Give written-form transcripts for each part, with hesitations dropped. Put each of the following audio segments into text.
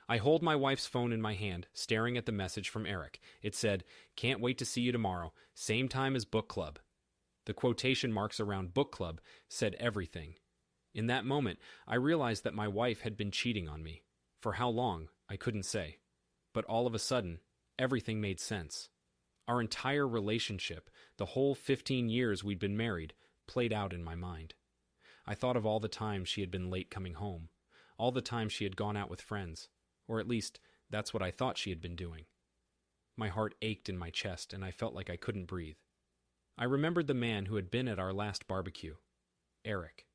I hold my wife's phone in my hand, staring at the message from Eric. It said, "Can't wait to see you tomorrow. Same time as book club." The quotation marks around book club said everything. In that moment, I realized that my wife had been cheating on me. For how long, I couldn't say. But all of a sudden, everything made sense. Our entire relationship, the whole 15 years we'd been married, played out in my mind. I thought of all the times she had been late coming home, all the times she had gone out with friends, or at least that's what I thought she had been doing. My heart ached in my chest and I felt like I couldn't breathe. I remembered the man who had been at our last barbecue, Eric.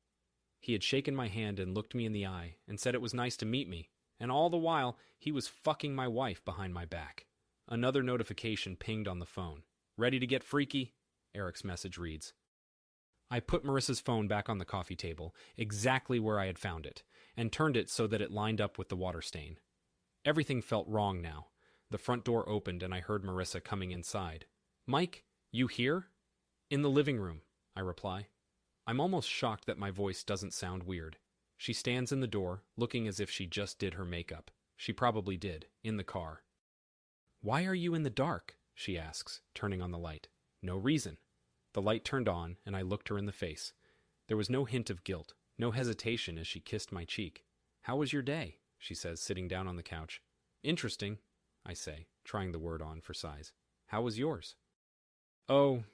He had shaken my hand and looked me in the eye and said it was nice to meet me, and all the while he was fucking my wife behind my back. Another notification pinged on the phone. "Ready to get freaky?" Eric's message reads. I put Marissa's phone back on the coffee table, exactly where I had found it, and turned it so that it lined up with the water stain. Everything felt wrong now. The front door opened and I heard Marissa coming inside. "Mike, you here?" "In the living room," I reply. I'm almost shocked that my voice doesn't sound weird. She stands in the door, looking as if she just did her makeup. She probably did, in the car. "Why are you in the dark?" she asks, turning on the light. "No reason." The light turned on, and I looked her in the face. There was no hint of guilt, no hesitation as she kissed my cheek. "How was your day?" she says, sitting down on the couch. "Interesting," I say, trying the word on for size. "How was yours?" "Oh,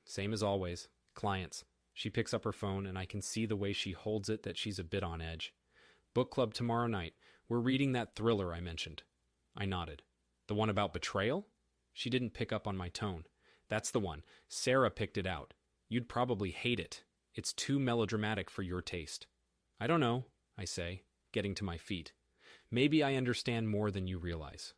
same as always. Clients." She picks up her phone, and I can see the way she holds it that she's a bit on edge. "Book club tomorrow night. We're reading that thriller I mentioned." I nodded. "The one about betrayal?" She didn't pick up on my tone. "That's the one. Sarah picked it out. You'd probably hate it. It's too melodramatic for your taste." "I don't know," I say, getting to my feet. "Maybe I understand more than you realize."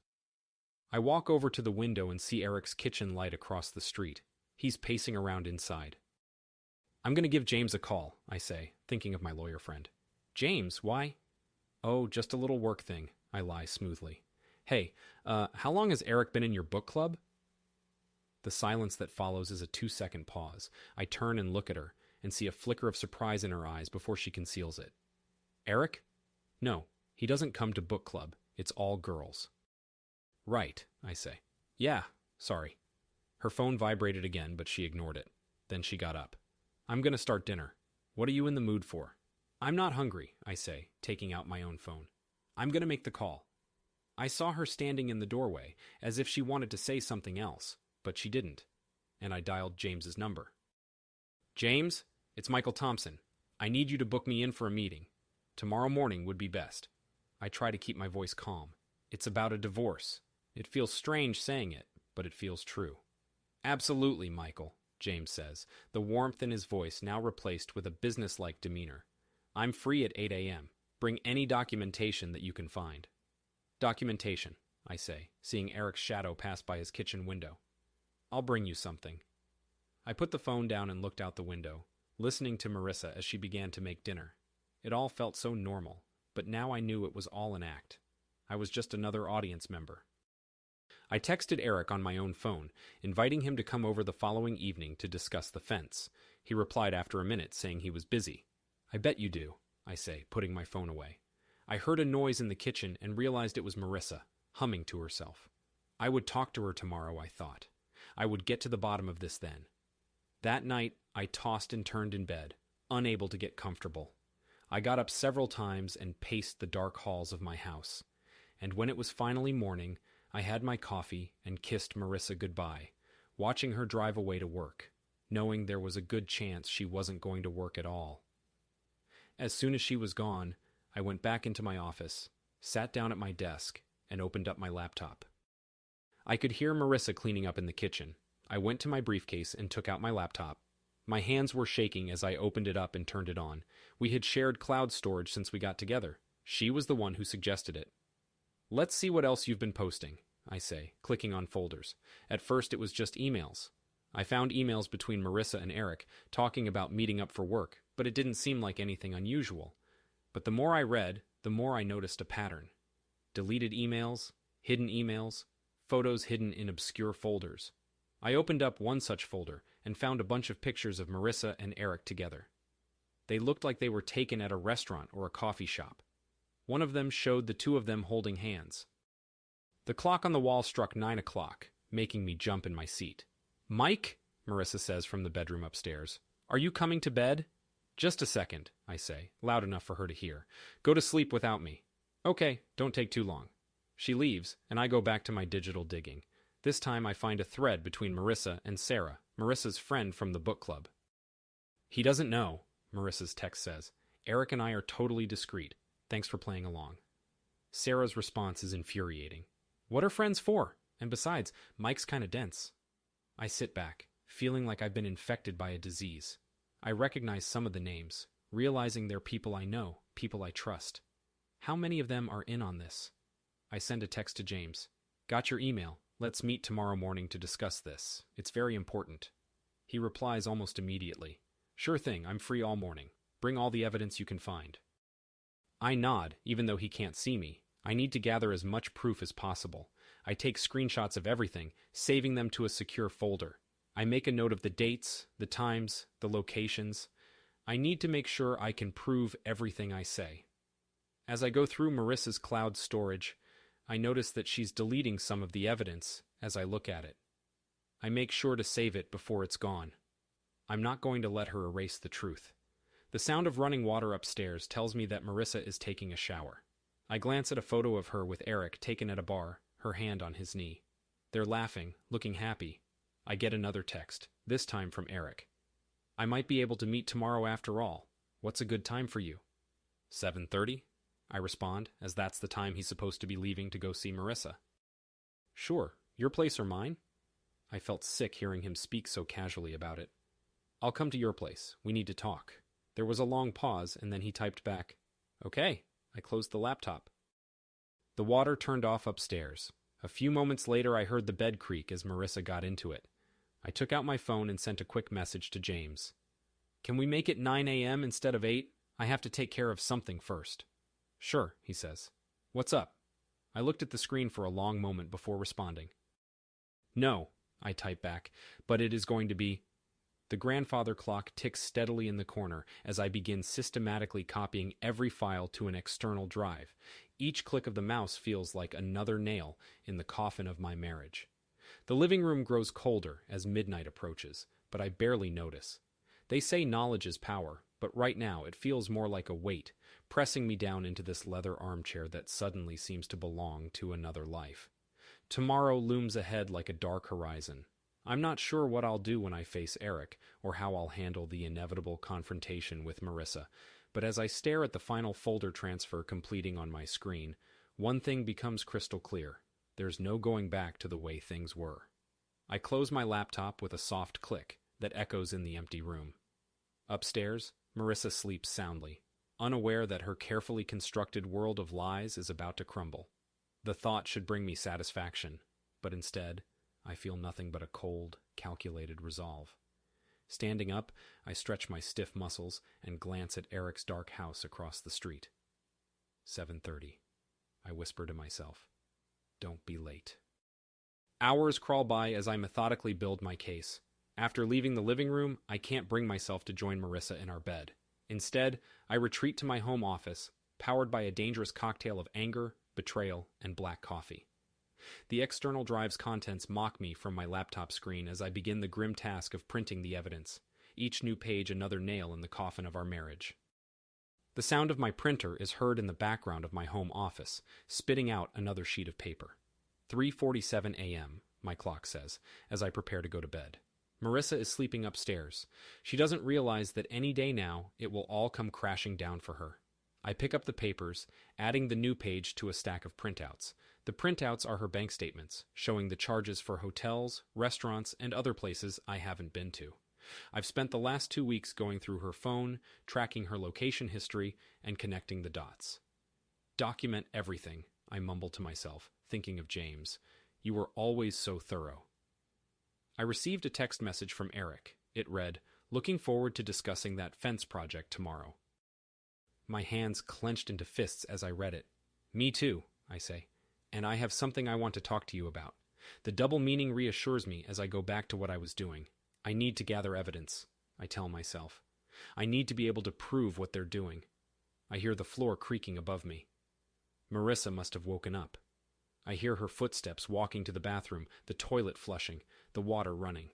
I walk over to the window and see Eric's kitchen light across the street. He's pacing around inside. "I'm going to give James a call," I say, thinking of my lawyer friend. "James, why?" "Oh, just a little work thing," I lie smoothly. "Hey, how long has Eric been in your book club?" The silence that follows is a 2-second pause. I turn and look at her, and see a flicker of surprise in her eyes before she conceals it. "Eric? No, he doesn't come to book club. It's all girls." "Right," I say. "Yeah, sorry." Her phone vibrated again, but she ignored it. Then she got up. "I'm going to start dinner. What are you in the mood for?" "I'm not hungry," I say, taking out my own phone. "I'm going to make the call." I saw her standing in the doorway, as if she wanted to say something else, but she didn't, and I dialed James's number. "James, it's Michael Thompson. I need you to book me in for a meeting. Tomorrow morning would be best." I try to keep my voice calm. It's about a divorce. It feels strange saying it, but it feels true. "Absolutely, Michael," James says, the warmth in his voice now replaced with a businesslike demeanor. "I'm free at 8 a.m. Bring any documentation that you can find." "Documentation," I say, seeing Eric's shadow pass by his kitchen window. "I'll bring you something." I put the phone down and looked out the window, listening to Marissa as she began to make dinner. It all felt so normal, but now I knew it was all an act. I was just another audience member. I texted Eric on my own phone, inviting him to come over the following evening to discuss the fence. He replied after a minute, saying he was busy. "I bet you do," I say, putting my phone away. I heard a noise in the kitchen and realized it was Marissa, humming to herself. I would talk to her tomorrow, I thought. I would get to the bottom of this then. That night, I tossed and turned in bed, unable to get comfortable. I got up several times and paced the dark halls of my house. And when it was finally morning, I had my coffee and kissed Marissa goodbye, watching her drive away to work, knowing there was a good chance she wasn't going to work at all. As soon as she was gone, I went back into my office, sat down at my desk, and opened up my laptop. I could hear Marissa cleaning up in the kitchen. I went to my briefcase and took out my laptop. My hands were shaking as I opened it up and turned it on. We had shared cloud storage since we got together. She was the one who suggested it. "Let's see what else you've been posting," I say, clicking on folders. At first it was just emails. I found emails between Marissa and Eric talking about meeting up for work, but it didn't seem like anything unusual. But the more I read, the more I noticed a pattern. Deleted emails, hidden emails, photos hidden in obscure folders. I opened up one such folder and found a bunch of pictures of Marissa and Eric together. They looked like they were taken at a restaurant or a coffee shop. One of them showed the two of them holding hands. The clock on the wall struck 9 o'clock, making me jump in my seat. "Mike," Marissa says from the bedroom upstairs, "are you coming to bed?" "Just a second," I say, loud enough for her to hear. "Go to sleep without me." "Okay, don't take too long." She leaves, and I go back to my digital digging. This time I find a thread between Marissa and Sarah, Marissa's friend from the book club. "He doesn't know," Marissa's text says. "Eric and I are totally discreet. Thanks for playing along." Sarah's response is infuriating. "What are friends for? And besides, Mike's kinda dense." I sit back, feeling like I've been infected by a disease. I recognize some of the names, realizing they're people I know, people I trust. How many of them are in on this? I send a text to James. "Got your email. Let's meet tomorrow morning to discuss this. It's very important." He replies almost immediately. "Sure thing, I'm free all morning. Bring all the evidence you can find." I nod, even though he can't see me. I need to gather as much proof as possible. I take screenshots of everything, saving them to a secure folder. I make a note of the dates, the times, the locations. I need to make sure I can prove everything I say. As I go through Marissa's cloud storage, I notice that she's deleting some of the evidence as I look at it. I make sure to save it before it's gone. I'm not going to let her erase the truth. The sound of running water upstairs tells me that Marissa is taking a shower. I glance at a photo of her with Eric taken at a bar, her hand on his knee. They're laughing, looking happy. I get another text, this time from Eric. "I might be able to meet tomorrow after all. What's a good time for you?" 7:30? I respond, as that's the time he's supposed to be leaving to go see Marissa. "Sure, your place or mine?" I felt sick hearing him speak so casually about it. "I'll come to your place. We need to talk." There was a long pause, and then he typed back, "Okay." I closed the laptop. The water turned off upstairs. A few moments later I heard the bed creak as Marissa got into it. I took out my phone and sent a quick message to James. "Can we make it 9 a.m. instead of 8? I have to take care of something first." "Sure," he says. "What's up?" I looked at the screen for a long moment before responding. "No," I type back, "but it is going to be..." The grandfather clock ticks steadily in the corner as I begin systematically copying every file to an external drive. Each click of the mouse feels like another nail in the coffin of my marriage. The living room grows colder as midnight approaches, but I barely notice. They say knowledge is power, but right now it feels more like a weight, pressing me down into this leather armchair that suddenly seems to belong to another life. Tomorrow looms ahead like a dark horizon. I'm not sure what I'll do when I face Eric, or how I'll handle the inevitable confrontation with Marissa, but as I stare at the final folder transfer completing on my screen, one thing becomes crystal clear. There's no going back to the way things were. I close my laptop with a soft click that echoes in the empty room. Upstairs, Marissa sleeps soundly, unaware that her carefully constructed world of lies is about to crumble. The thought should bring me satisfaction, but instead, I feel nothing but a cold, calculated resolve. Standing up, I stretch my stiff muscles and glance at Eric's dark house across the street. 7:30. I whisper to myself, "Don't be late." Hours crawl by as I methodically build my case. After leaving the living room, I can't bring myself to join Marissa in our bed. Instead, I retreat to my home office, powered by a dangerous cocktail of anger, betrayal, and black coffee. The external drive's contents mock me from my laptop screen as I begin the grim task of printing the evidence, each new page another nail in the coffin of our marriage. The sound of my printer is heard in the background of my home office, spitting out another sheet of paper. 3:47 a.m., my clock says, as I prepare to go to bed. Marissa is sleeping upstairs. She doesn't realize that any day now it will all come crashing down for her. I pick up the papers, adding the new page to a stack of printouts. The printouts are her bank statements, showing the charges for hotels, restaurants, and other places I haven't been to. I've spent the last 2 weeks going through her phone, tracking her location history, and connecting the dots. "Document everything," I mumble to myself, thinking of James. "You were always so thorough." I received a text message from Eric. It read, "Looking forward to discussing that fence project tomorrow." My hands clenched into fists as I read it. "Me too," I say. "And I have something I want to talk to you about." The double meaning reassures me as I go back to what I was doing. I need to gather evidence, I tell myself. I need to be able to prove what they're doing. I hear the floor creaking above me. Marissa must have woken up. I hear her footsteps walking to the bathroom, the toilet flushing, the water running.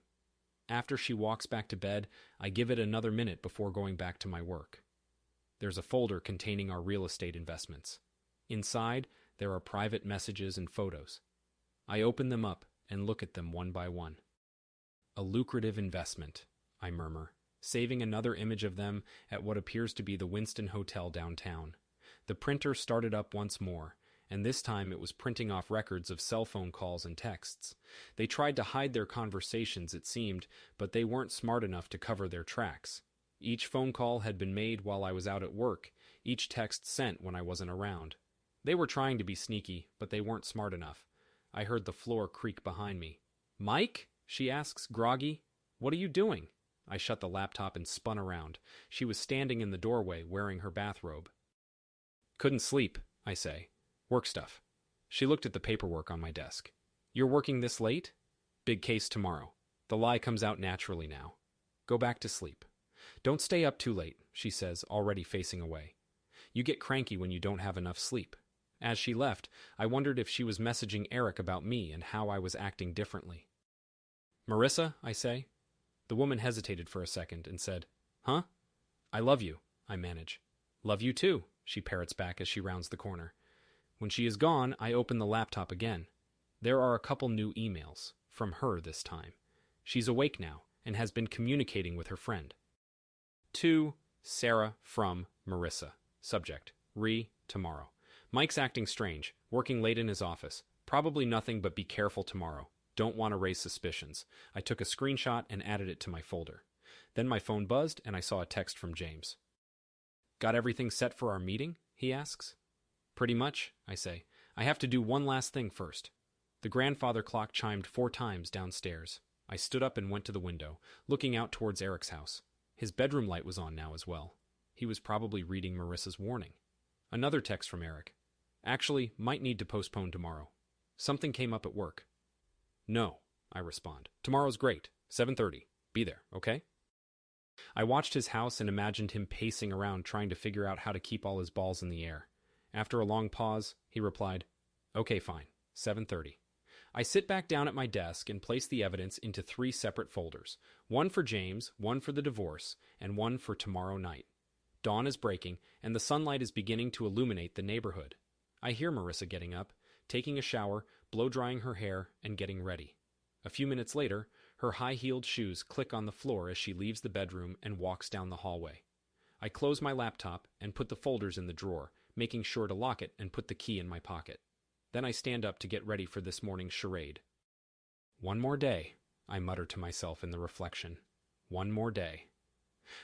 After she walks back to bed, I give it another minute before going back to my work. There's a folder containing our real estate investments. Inside, there are private messages and photos. I open them up and look at them one by one. A lucrative investment, I murmur, saving another image of them at what appears to be the Winston Hotel downtown. The printer started up once more, and this time it was printing off records of cell phone calls and texts. They tried to hide their conversations, it seemed, but they weren't smart enough to cover their tracks. Each phone call had been made while I was out at work, each text sent when I wasn't around. They were trying to be sneaky, but they weren't smart enough. I heard the floor creak behind me. "Mike?" she asks, groggy. "What are you doing?" I shut the laptop and spun around. She was standing in the doorway, wearing her bathrobe. "Couldn't sleep," I say. "Work stuff." She looked at the paperwork on my desk. "You're working this late?" "Big case tomorrow. The lie comes out naturally now. Go back to sleep." "Don't stay up too late," she says, already facing away. "You get cranky when you don't have enough sleep." As she left, I wondered if she was messaging Eric about me and how I was acting differently. "Marissa," I say. The woman hesitated for a second and said, "Huh?" "I love you," I manage. "Love you too," she parrots back as she rounds the corner. When she is gone, I open the laptop again. There are a couple new emails, from her this time. She's awake now and has been communicating with her friend. To Sarah from Marissa. Subject: tomorrow. Mike's acting strange, working late in his office. Probably nothing but be careful tomorrow. Don't want to raise suspicions. I took a screenshot and added it to my folder. Then my phone buzzed and I saw a text from James. "Got everything set for our meeting?" he asks. "Pretty much," I say. "I have to do one last thing first." The grandfather clock chimed 4 times downstairs. I stood up and went to the window, looking out towards Eric's house. His bedroom light was on now as well. He was probably reading Marissa's warning. Another text from Eric. "Actually, might need to postpone tomorrow. Something came up at work." "No," I respond. "Tomorrow's great. 7:30. Be there, okay?" I watched his house and imagined him pacing around trying to figure out how to keep all his balls in the air. After a long pause, he replied, "Okay, fine. 7:30. I sit back down at my desk and place the evidence into 3 separate folders. One for James, one for the divorce, and one for tomorrow night. Dawn is breaking, and the sunlight is beginning to illuminate the neighborhood. I hear Marissa getting up, taking a shower, blow-drying her hair, and getting ready. A few minutes later, her high-heeled shoes click on the floor as she leaves the bedroom and walks down the hallway. I close my laptop and put the folders in the drawer, making sure to lock it and put the key in my pocket. Then I stand up to get ready for this morning's charade. "One more day," I mutter to myself in the reflection. "One more day."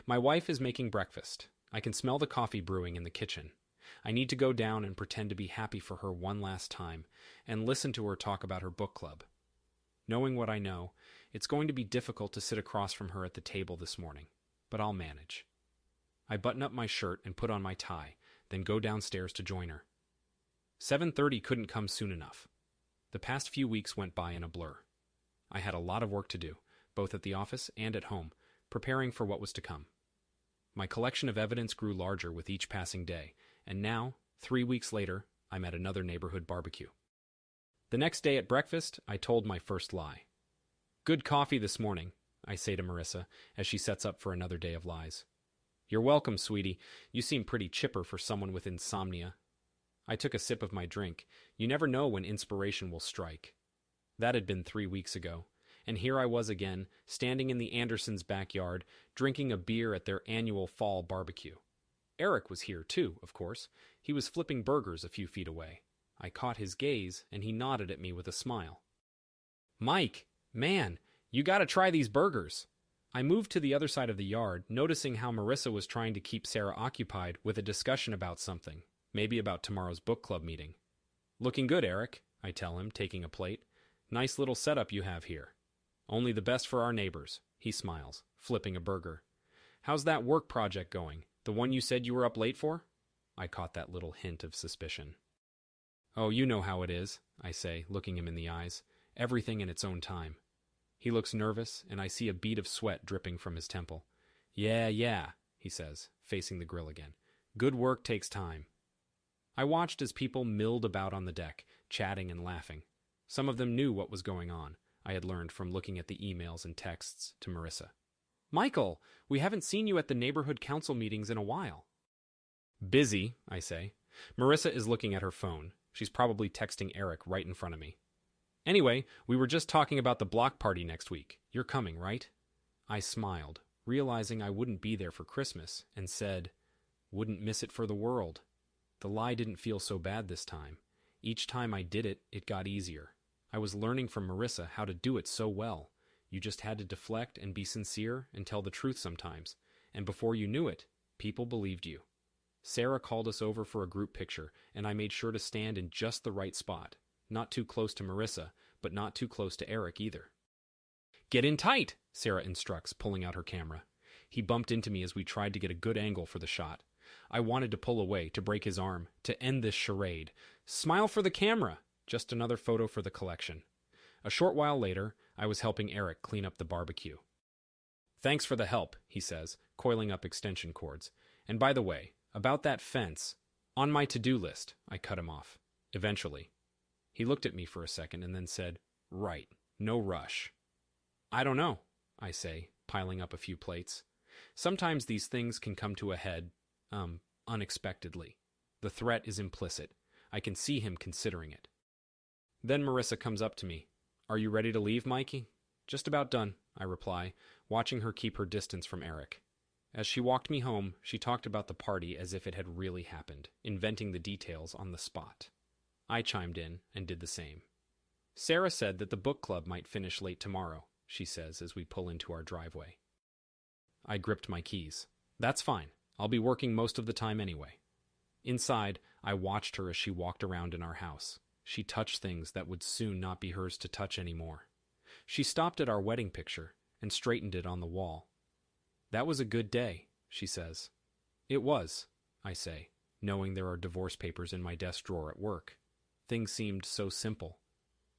My wife is making breakfast. I can smell the coffee brewing in the kitchen. I need to go down and pretend to be happy for her one last time, and listen to her talk about her book club. Knowing what I know, it's going to be difficult to sit across from her at the table this morning, but I'll manage. I button up my shirt and put on my tie, then go downstairs to join her. 7:30 couldn't come soon enough. The past few weeks went by in a blur. I had a lot of work to do, both at the office and at home, preparing for what was to come. My collection of evidence grew larger with each passing day, and now, 3 weeks later, I'm at another neighborhood barbecue. The next day at breakfast, I told my first lie. "Good coffee this morning," I say to Marissa as she sets up for another day of lies. "You're welcome, sweetie. You seem pretty chipper for someone with insomnia." I took a sip of my drink. You never know when inspiration will strike. That had been 3 weeks ago, and here I was again, standing in the Andersons' backyard, drinking a beer at their annual fall barbecue. Eric was here too, of course. He was flipping burgers a few feet away. I caught his gaze, and he nodded at me with a smile. "Mike, man, you gotta try these burgers." I moved to the other side of the yard, noticing how Marissa was trying to keep Sarah occupied with a discussion about something, maybe about tomorrow's book club meeting. "Looking good, Eric," I tell him, taking a plate. "Nice little setup you have here." "Only the best for our neighbors," he smiles, flipping a burger. "How's that work project going? The one you said you were up late for?" I caught that little hint of suspicion. "Oh, you know how it is," I say, looking him in the eyes. "Everything in its own time." He looks nervous, and I see a bead of sweat dripping from his temple. Yeah, he says, facing the grill again. "Good work takes time." I watched as people milled about on the deck, chatting and laughing. Some of them knew what was going on, I had learned from looking at the emails and texts to Marissa. "Michael, we haven't seen you at the neighborhood council meetings in a while." "Busy," I say. Marissa is looking at her phone. She's probably texting Eric right in front of me. "Anyway, we were just talking about the block party next week. You're coming, right?" I smiled, realizing I wouldn't be there for Christmas, and said, "Wouldn't miss it for the world." The lie didn't feel so bad this time. Each time I did it, it got easier. I was learning from Marissa how to do it so well. You just had to deflect and be sincere and tell the truth sometimes. And before you knew it, people believed you. Sarah called us over for a group picture, and I made sure to stand in just the right spot. Not too close to Marissa, but not too close to Eric either. "Get in tight," Sarah instructs, pulling out her camera. He bumped into me as we tried to get a good angle for the shot. I wanted to pull away, to break his arm, to end this charade. Smile for the camera! Just another photo for the collection. A short while later, I was helping Eric clean up the barbecue. "Thanks for the help," he says, coiling up extension cords. "And by the way, about that fence, on my to-do list," I cut him off. "Eventually." He looked at me for a second and then said, "Right, no rush." "I don't know," I say, piling up a few plates. Sometimes these things can come to a head, unexpectedly. The threat is implicit. I can see him considering it. Then Marissa comes up to me. "Are you ready to leave, Mikey?" "Just about done," I reply, watching her keep her distance from Eric. As she walked me home, she talked about the party as if it had really happened, inventing the details on the spot. I chimed in and did the same. "Sarah said that the book club might finish late tomorrow," she says as we pull into our driveway. I gripped my keys. "That's fine. I'll be working most of the time anyway." Inside, I watched her as she walked around in our house. She touched things that would soon not be hers to touch anymore. She stopped at our wedding picture and straightened it on the wall. "That was a good day," she says. "It was," I say, knowing there are divorce papers in my desk drawer at work. Things seemed so simple.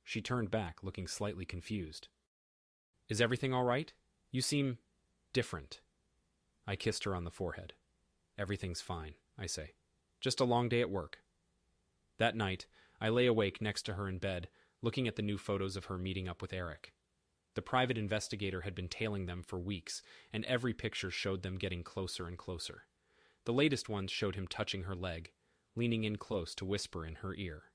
She turned back, looking slightly confused. "Is everything all right? You seem different." I kissed her on the forehead. "Everything's fine," I say. "Just a long day at work." That night, I lay awake next to her in bed, looking at the new photos of her meeting up with Eric. The private investigator had been tailing them for weeks, and every picture showed them getting closer and closer. The latest ones showed him touching her leg, leaning in close to whisper in her ear.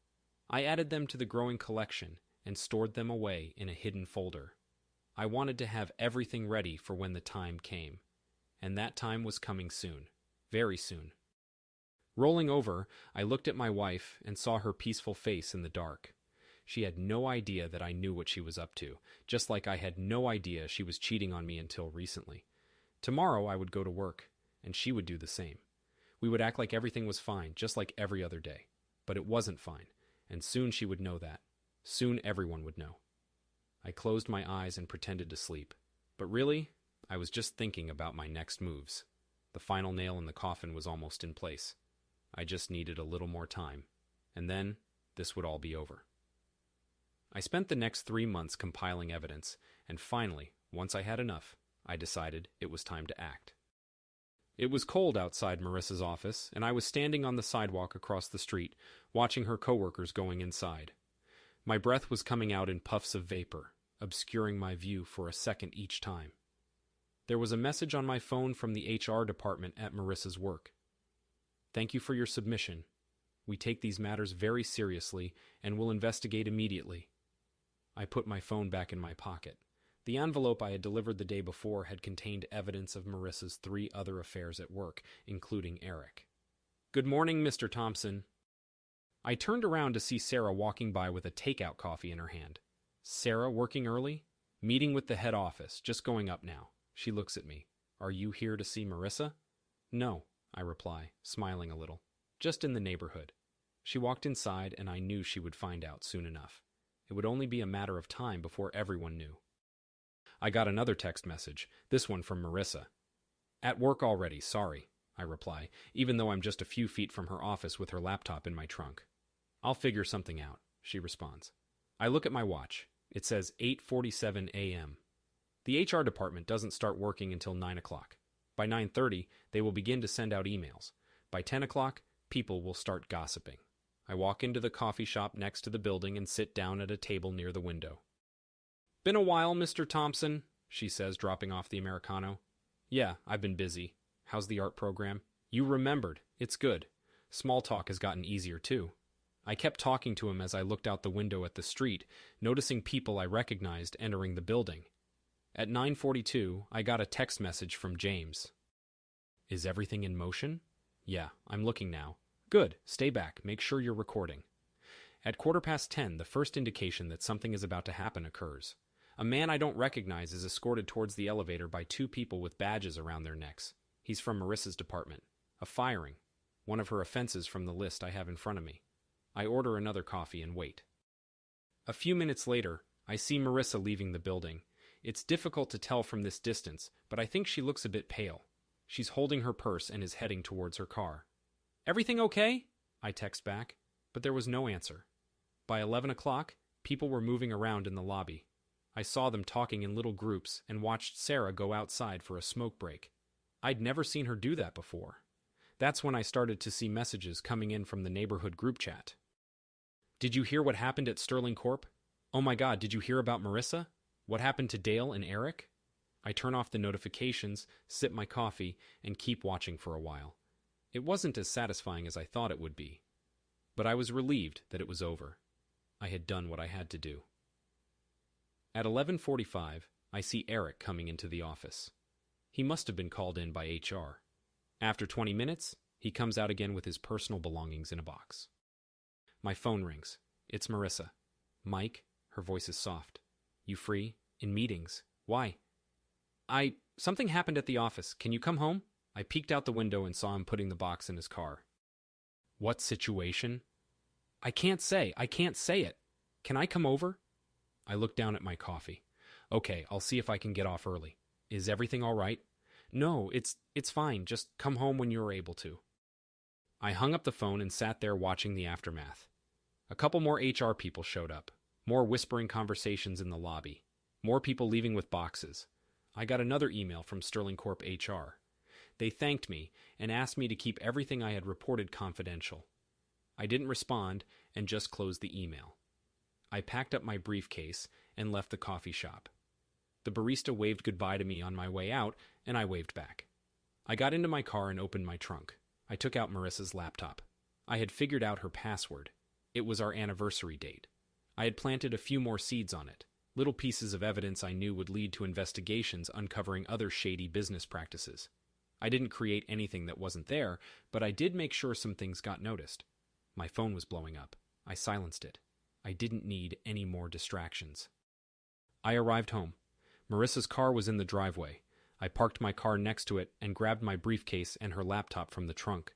I added them to the growing collection and stored them away in a hidden folder. I wanted to have everything ready for when the time came. And that time was coming soon. Very soon. Rolling over, I looked at my wife and saw her peaceful face in the dark. She had no idea that I knew what she was up to, just like I had no idea she was cheating on me until recently. Tomorrow I would go to work, and she would do the same. We would act like everything was fine, just like every other day. But it wasn't fine, and soon she would know that. Soon everyone would know. I closed my eyes and pretended to sleep. But really, I was just thinking about my next moves. The final nail in the coffin was almost in place. I just needed a little more time, and then this would all be over. I spent the next 3 months compiling evidence, and finally, once I had enough, I decided it was time to act. It was cold outside Marissa's office, and I was standing on the sidewalk across the street, watching her coworkers going inside. My breath was coming out in puffs of vapor, obscuring my view for a second each time. There was a message on my phone from the HR department at Marissa's work. "Thank you for your submission. We take these matters very seriously and will investigate immediately." I put my phone back in my pocket. The envelope I had delivered the day before had contained evidence of Marissa's 3 other affairs at work, including Eric. "Good morning, Mr. Thompson." I turned around to see Sarah walking by with a takeout coffee in her hand. "Sarah, working early?" "Meeting with the head office, just going up now." She looks at me. "Are you here to see Marissa?" "No," I reply, smiling a little. "Just in the neighborhood." She walked inside, and I knew she would find out soon enough. It would only be a matter of time before everyone knew. I got another text message, this one from Marissa. "At work already, sorry," I reply, even though I'm just a few feet from her office with her laptop in my trunk. "I'll figure something out," she responds. I look at my watch. It says 8:47 a.m. The HR department doesn't start working until 9 o'clock. By 9:30, they will begin to send out emails. By 10 o'clock, people will start gossiping. I walk into the coffee shop next to the building and sit down at a table near the window. "Been a while, Mr. Thompson," she says, dropping off the Americano. "Yeah, I've been busy. How's the art program?" "You remembered. It's good. Small talk has gotten easier, too." I kept talking to him as I looked out the window at the street, noticing people I recognized entering the building. At 9:42, I got a text message from James. "Is everything in motion?" "Yeah, I'm looking now." "Good. Stay back. Make sure you're recording." At 10:15, the first indication that something is about to happen occurs. A man I don't recognize is escorted towards the elevator by two people with badges around their necks. He's from Marissa's department. A firing. One of her offenses from the list I have in front of me. I order another coffee and wait. A few minutes later, I see Marissa leaving the building. It's difficult to tell from this distance, but I think she looks a bit pale. She's holding her purse and is heading towards her car. "Everything okay?" I text back, but there was no answer. By 11 o'clock, people were moving around in the lobby. I saw them talking in little groups and watched Sarah go outside for a smoke break. I'd never seen her do that before. That's when I started to see messages coming in from the neighborhood group chat. "Did you hear what happened at Sterling Corp? Oh my God, did you hear about Marissa? What happened to Dale and Eric?" I turn off the notifications, sip my coffee, and keep watching for a while. It wasn't as satisfying as I thought it would be, but I was relieved that it was over. I had done what I had to do. At 11:45, I see Eric coming into the office. He must have been called in by HR. After 20 minutes, he comes out again with his personal belongings in a box. My phone rings. It's Marissa. "Mike," her voice is soft. "You free? In meetings. Why?" Something happened at the office. Can you come home?" I peeked out the window and saw him putting the box in his car. "What situation?" I can't say it. Can I come over?" I looked down at my coffee. "Okay, I'll see if I can get off early. Is everything all right?" "No, it's fine. Just come home when you're able to." I hung up the phone and sat there watching the aftermath. A couple more HR people showed up. More whispering conversations in the lobby. More people leaving with boxes. I got another email from Sterling Corp HR. They thanked me and asked me to keep everything I had reported confidential. I didn't respond and just closed the email. I packed up my briefcase and left the coffee shop. The barista waved goodbye to me on my way out, and I waved back. I got into my car and opened my trunk. I took out Marissa's laptop. I had figured out her password. It was our anniversary date. I had planted a few more seeds on it, little pieces of evidence I knew would lead to investigations uncovering other shady business practices. I didn't create anything that wasn't there, but I did make sure some things got noticed. My phone was blowing up. I silenced it. I didn't need any more distractions. I arrived home. Marissa's car was in the driveway. I parked my car next to it and grabbed my briefcase and her laptop from the trunk.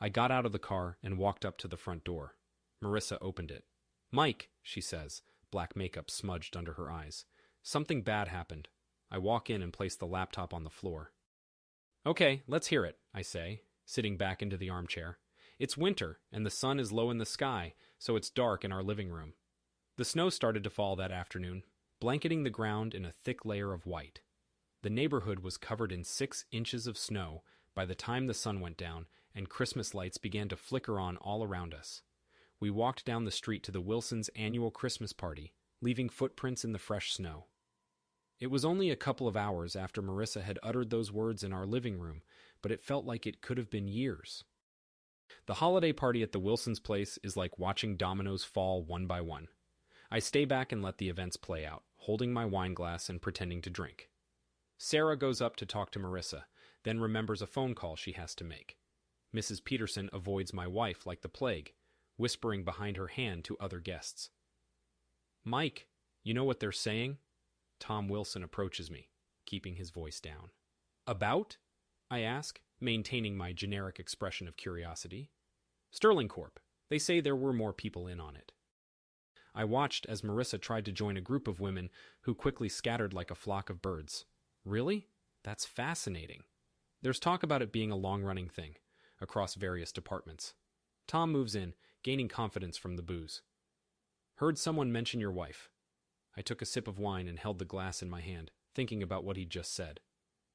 I got out of the car and walked up to the front door. Marissa opened it. "Mike," she says, black makeup smudged under her eyes. "Something bad happened." I walk in and place the laptop on the floor. "Okay, let's hear it," I say, sitting back into the armchair. It's winter, and the sun is low in the sky, so it's dark in our living room. The snow started to fall that afternoon, blanketing the ground in a thick layer of white. The neighborhood was covered in 6 inches of snow by the time the sun went down, and Christmas lights began to flicker on all around us. We walked down the street to the Wilsons' annual Christmas party, leaving footprints in the fresh snow. It was only a couple of hours after Marissa had uttered those words in our living room, but it felt like it could have been years. The holiday party at the Wilsons' place is like watching dominoes fall one by one. I stay back and let the events play out, holding my wine glass and pretending to drink. Sarah goes up to talk to Marissa, then remembers a phone call she has to make. Mrs. Peterson avoids my wife like the plague, whispering behind her hand to other guests. "Mike, you know what they're saying?" Tom Wilson approaches me, keeping his voice down. "About?" I ask, maintaining my generic expression of curiosity. "Sterling Corp. They say there were more people in on it." I watched as Marissa tried to join a group of women who quickly scattered like a flock of birds. Really? That's fascinating. There's talk about it being a long-running thing, across various departments. Tom moves in, gaining confidence from the booze. "Heard someone mention your wife." I took a sip of wine and held the glass in my hand, thinking about what he'd just said.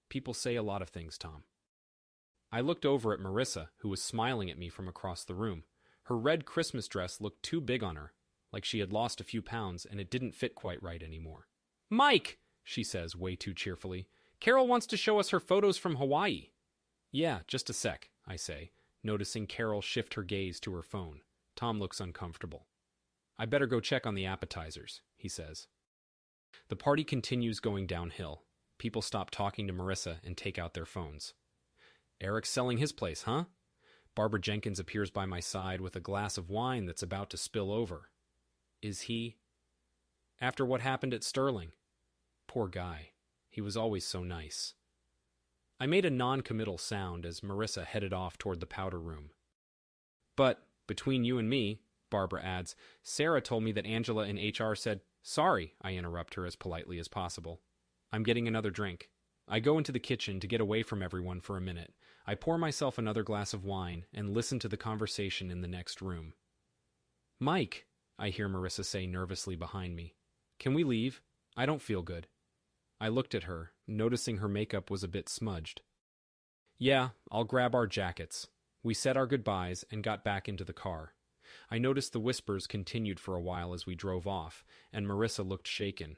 People say a lot of things, Tom. I looked over at Marissa, who was smiling at me from across the room. Her red Christmas dress looked too big on her, like she had lost a few pounds and it didn't fit quite right anymore. "Mike," she says way too cheerfully, "Carol wants to show us her photos from Hawaii." "Yeah, just a sec," I say, noticing Carol shift her gaze to her phone. Tom looks uncomfortable. "I better go check on the appetizers," he says. The party continues going downhill. People stop talking to Marissa and take out their phones. "Eric's selling his place, huh?" Barbara Jenkins appears by my side with a glass of wine that's about to spill over. "Is he?" "After what happened at Sterling." Poor guy. He was always so nice. I made a non-committal sound as Marissa headed off toward the powder room. "But, between you and me," Barbara adds, "Sarah told me that Angela in HR said—" "Sorry," I interrupt her as politely as possible. "I'm getting another drink." I go into the kitchen to get away from everyone for a minute. I pour myself another glass of wine and listen to the conversation in the next room. "Mike," I hear Marissa say nervously behind me, "can we leave? I don't feel good." I looked at her, noticing her makeup was a bit smudged. "Yeah, I'll grab our jackets." We said our goodbyes and got back into the car. I noticed the whispers continued for a while as we drove off, and Marissa looked shaken.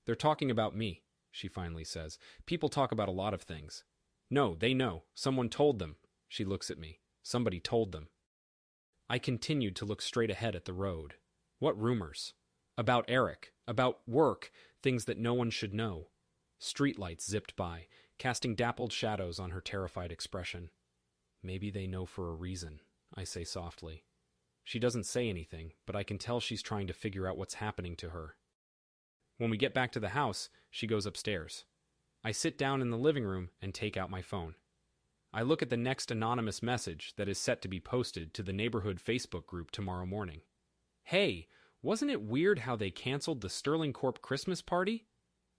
"They're talking about me," she finally says. "People talk about a lot of things." "No, they know. Someone told them." She looks at me. "Somebody told them." I continued to look straight ahead at the road. What rumors? About Eric, about work, things that no one should know. Streetlights zipped by, casting dappled shadows on her terrified expression. "Maybe they know for a reason," I say softly. She doesn't say anything, but I can tell she's trying to figure out what's happening to her. When we get back to the house, she goes upstairs. I sit down in the living room and take out my phone. I look at the next anonymous message that is set to be posted to the neighborhood Facebook group tomorrow morning. "Hey, wasn't it weird how they canceled the Sterling Corp Christmas party?"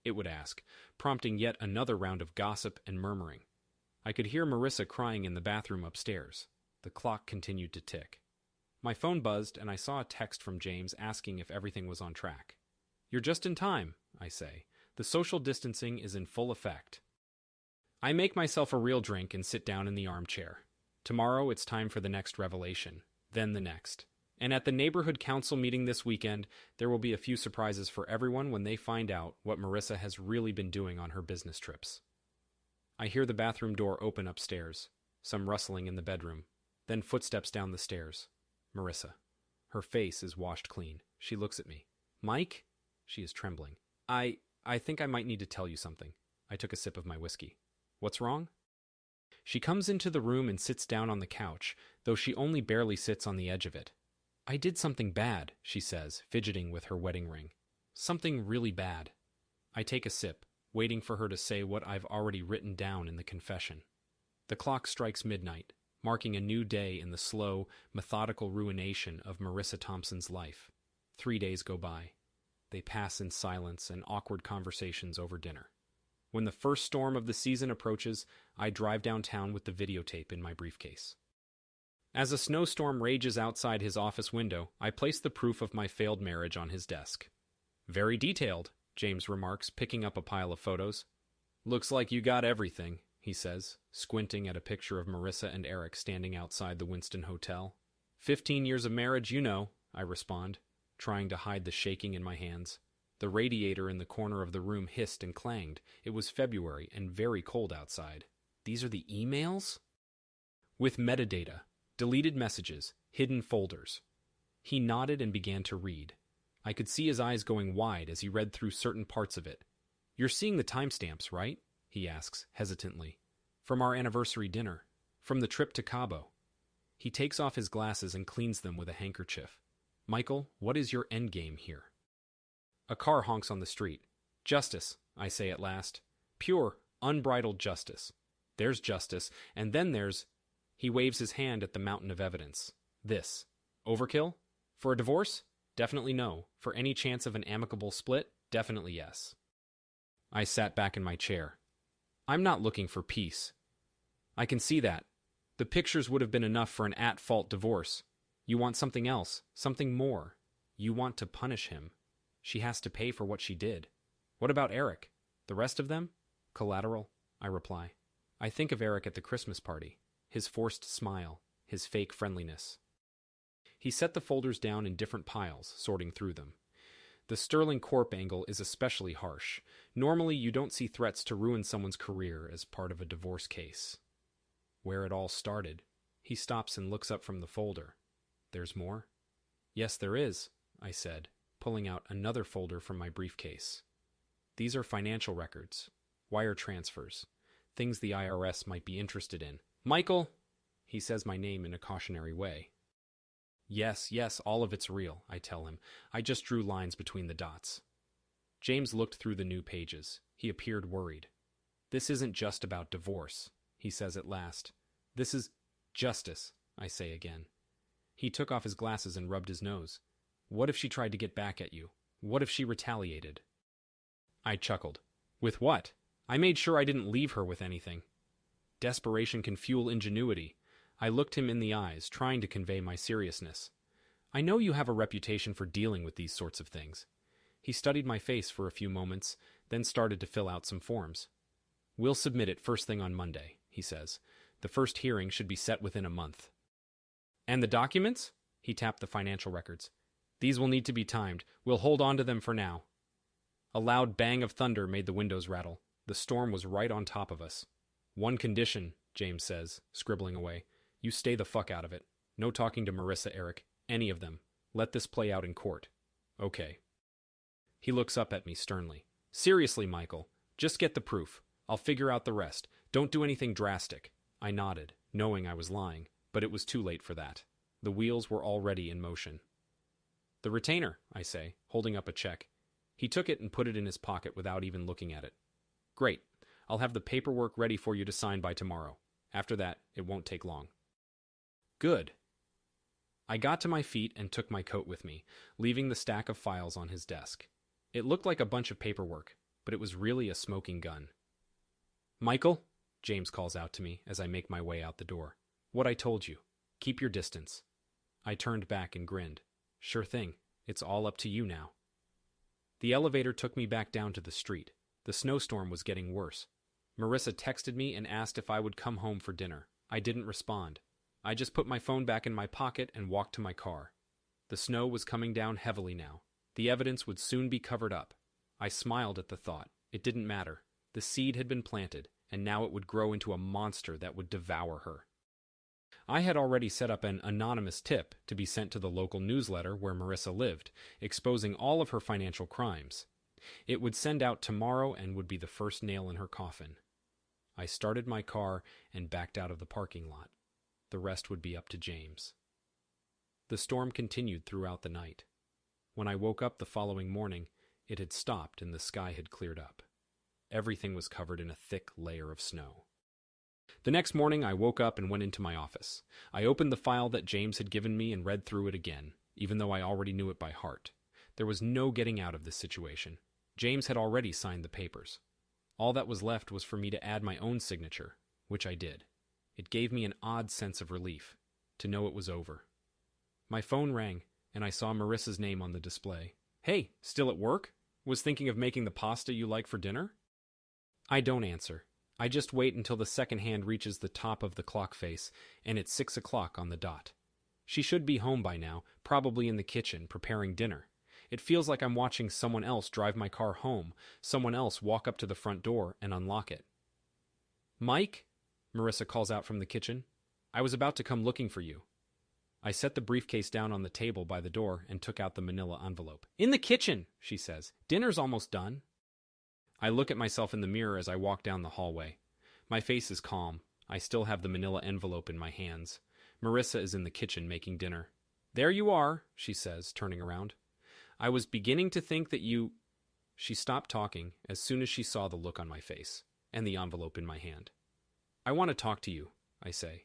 it would ask, prompting yet another round of gossip and murmuring. I could hear Marissa crying in the bathroom upstairs. The clock continued to tick. My phone buzzed and I saw a text from James asking if everything was on track. "You're just in time," I say. "The social distancing is in full effect." I make myself a real drink and sit down in the armchair. Tomorrow it's time for the next revelation, then the next. And at the neighborhood council meeting this weekend, there will be a few surprises for everyone when they find out what Marissa has really been doing on her business trips. I hear the bathroom door open upstairs, some rustling in the bedroom, then footsteps down the stairs. Marissa. Her face is washed clean. She looks at me. "Mike?" She is trembling. I think I might need to tell you something." I took a sip of my whiskey. "What's wrong?" She comes into the room and sits down on the couch, though she only barely sits on the edge of it. "I did something bad," she says, fidgeting with her wedding ring. "Something really bad." I take a sip, waiting for her to say what I've already written down in the confession. The clock strikes midnight, marking a new day in the slow, methodical ruination of Marissa Thompson's life. 3 days go by. They pass in silence and awkward conversations over dinner. When the first storm of the season approaches, I drive downtown with the videotape in my briefcase. As a snowstorm rages outside his office window, I place the proof of my failed marriage on his desk. "Very detailed," James remarks, picking up a pile of photos. "Looks like you got everything," he says, squinting at a picture of Marissa and Eric standing outside the Winston Hotel. 15 years of marriage, you know," I respond, trying to hide the shaking in my hands. The radiator in the corner of the room hissed and clanged. It was February and very cold outside. "These are the emails?" "With metadata, deleted messages, hidden folders." He nodded and began to read. I could see his eyes going wide as he read through certain parts of it. "You're seeing the timestamps, right?" he asks, hesitantly. "From our anniversary dinner. From the trip to Cabo." He takes off his glasses and cleans them with a handkerchief. "Michael, what is your endgame here?" A car honks on the street. "Justice," I say at last. "Pure, unbridled justice. There's justice, and then there's—" He waves his hand at the mountain of evidence. "This. Overkill? For a divorce? Definitely no. For any chance of an amicable split? Definitely yes." I sat back in my chair. "I'm not looking for peace. I can see that. The pictures would have been enough for an at-fault divorce. You want something else, something more. You want to punish him. She has to pay for what she did. What about Eric? The rest of them?" "Collateral," I reply. I think of Eric at the Christmas party. his forced smile, his fake friendliness. He set the folders down in different piles, sorting through them. The Sterling Corp angle is especially harsh. Normally, you don't see threats to ruin someone's career as part of a divorce case. Where it all started, he stops and looks up from the folder. There's more? Yes, there is, I said, pulling out another folder from my briefcase. These are financial records, wire transfers, things the IRS might be interested in. Michael, he says my name in a cautionary way. Yes, all of it's real, I tell him. I just drew lines between the dots. James looked through the new pages. He appeared worried. This isn't just about divorce, he says at last. This is justice, I say again. He took off his glasses and rubbed his nose. What if she tried to get back at you? What if she retaliated? I chuckled. With what? I made sure I didn't leave her with anything. Desperation can fuel ingenuity. I looked him in the eyes, trying to convey my seriousness. I know you have a reputation for dealing with these sorts of things. He studied my face for a few moments, then started to fill out some forms. We'll submit it first thing on Monday, he says. The first hearing should be set within a month. And the documents? He tapped the financial records. These will need to be timed. We'll hold on to them for now. A loud bang of thunder made the windows rattle. The storm was right on top of us. One condition, James says, scribbling away. You stay the fuck out of it. No talking to Marissa, Eric. Any of them. Let this play out in court. Okay. He looks up at me sternly. Seriously, Michael. Just get the proof. I'll figure out the rest. Don't do anything drastic. I nodded, knowing I was lying, but it was too late for that. The wheels were already in motion. The retainer, I say, holding up a check. He took it and put it in his pocket without even looking at it. Great. I'll have the paperwork ready for you to sign by tomorrow. After that, it won't take long. Good. I got to my feet and took my coat with me, leaving the stack of files on his desk. It looked like a bunch of paperwork, but it was really a smoking gun. Michael, James calls out to me as I make my way out the door. What I told you. Keep your distance. I turned back and grinned. Sure thing. It's all up to you now. The elevator took me back down to the street. The snowstorm was getting worse. Marissa texted me and asked if I would come home for dinner. I didn't respond. I just put my phone back in my pocket and walked to my car. The snow was coming down heavily now. The evidence would soon be covered up. I smiled at the thought. It didn't matter. The seed had been planted, and now it would grow into a monster that would devour her. I had already set up an anonymous tip to be sent to the local newsletter where Marissa lived, exposing all of her financial crimes. It would send out tomorrow and would be the first nail in her coffin. I started my car and backed out of the parking lot. The rest would be up to James. The storm continued throughout the night. When I woke up the following morning, it had stopped and the sky had cleared up. Everything was covered in a thick layer of snow. The next morning, I woke up and went into my office. I opened the file that James had given me and read through it again, even though I already knew it by heart. There was no getting out of this situation. James had already signed the papers. All that was left was for me to add my own signature, which I did. It gave me an odd sense of relief, to know it was over. My phone rang, and I saw Marissa's name on the display. Hey, still at work? Was thinking of making the pasta you like for dinner? I don't answer. I just wait until the second hand reaches the top of the clock face, and it's 6 o'clock on the dot. She should be home by now, probably in the kitchen, preparing dinner. It feels like I'm watching someone else drive my car home, someone else walk up to the front door and unlock it. Mike? Marissa calls out from the kitchen. I was about to come looking for you. I set the briefcase down on the table by the door and took out the manila envelope. In the kitchen, she says. Dinner's almost done. I look at myself in the mirror as I walk down the hallway. My face is calm. I still have the manila envelope in my hands. Marissa is in the kitchen making dinner. There you are, she says, turning around. I was beginning to think that you... She stopped talking as soon as she saw the look on my face and the envelope in my hand. I want to talk to you, I say.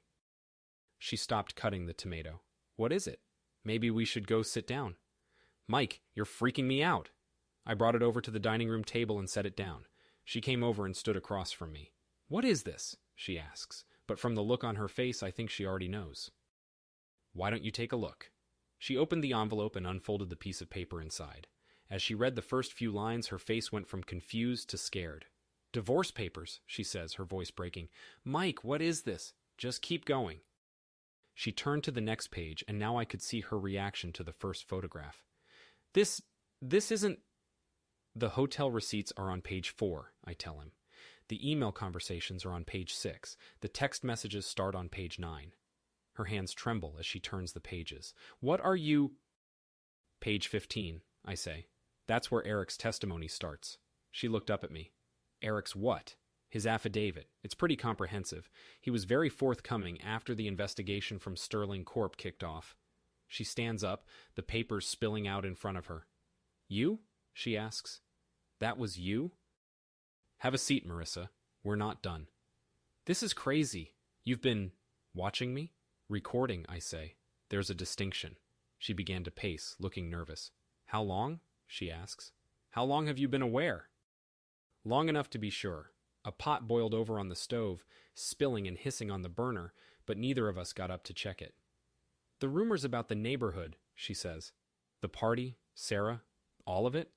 She stopped cutting the tomato. What is it? Maybe we should go sit down. Mike, you're freaking me out. I brought it over to the dining room table and set it down. She came over and stood across from me. What is this? She asks, but from the look on her face, I think she already knows. Why don't you take a look? She opened the envelope and unfolded the piece of paper inside. As she read the first few lines, her face went from confused to scared. Divorce papers, she says, her voice breaking. Mike, what is this? Just keep going. She turned to the next page, and now I could see her reaction to the first photograph. This isn't... The hotel receipts are on page 4, I tell him. The email conversations are on page 6. The text messages start on page 9. Her hands tremble as she turns the pages. What are you... Page 15, I say. That's where Eric's testimony starts. She looked up at me. Eric's what? His affidavit. It's pretty comprehensive. He was very forthcoming after the investigation from Sterling Corp kicked off. She stands up, the papers spilling out in front of her. You? She asks. That was you? Have a seat, Marissa. We're not done. This is crazy. You've been watching me? Recording, I say. There's a distinction. She began to pace, looking nervous. How long? She asks. How long have you been aware? Long enough to be sure. A pot boiled over on the stove, spilling and hissing on the burner, but neither of us got up to check it. The rumors about the neighborhood, she says. The party, Sarah, all of it?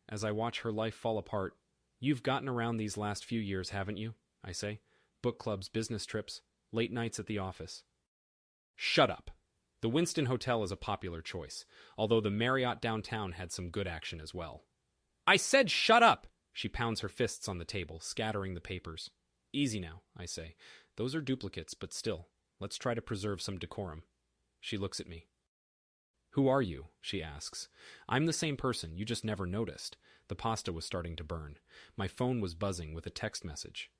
As I watch her life fall apart. You've gotten around these last few years, haven't you? I say. Book clubs, business trips, late nights at the office. Shut up. The Winston Hotel is a popular choice, although the Marriott downtown had some good action as well. I said shut up! She pounds her fists on the table, scattering the papers. Easy now, I say. Those are duplicates, but still, let's try to preserve some decorum. She looks at me. Who are you? She asks. I'm the same person, you just never noticed. The pasta was starting to burn. My phone was buzzing with a text message.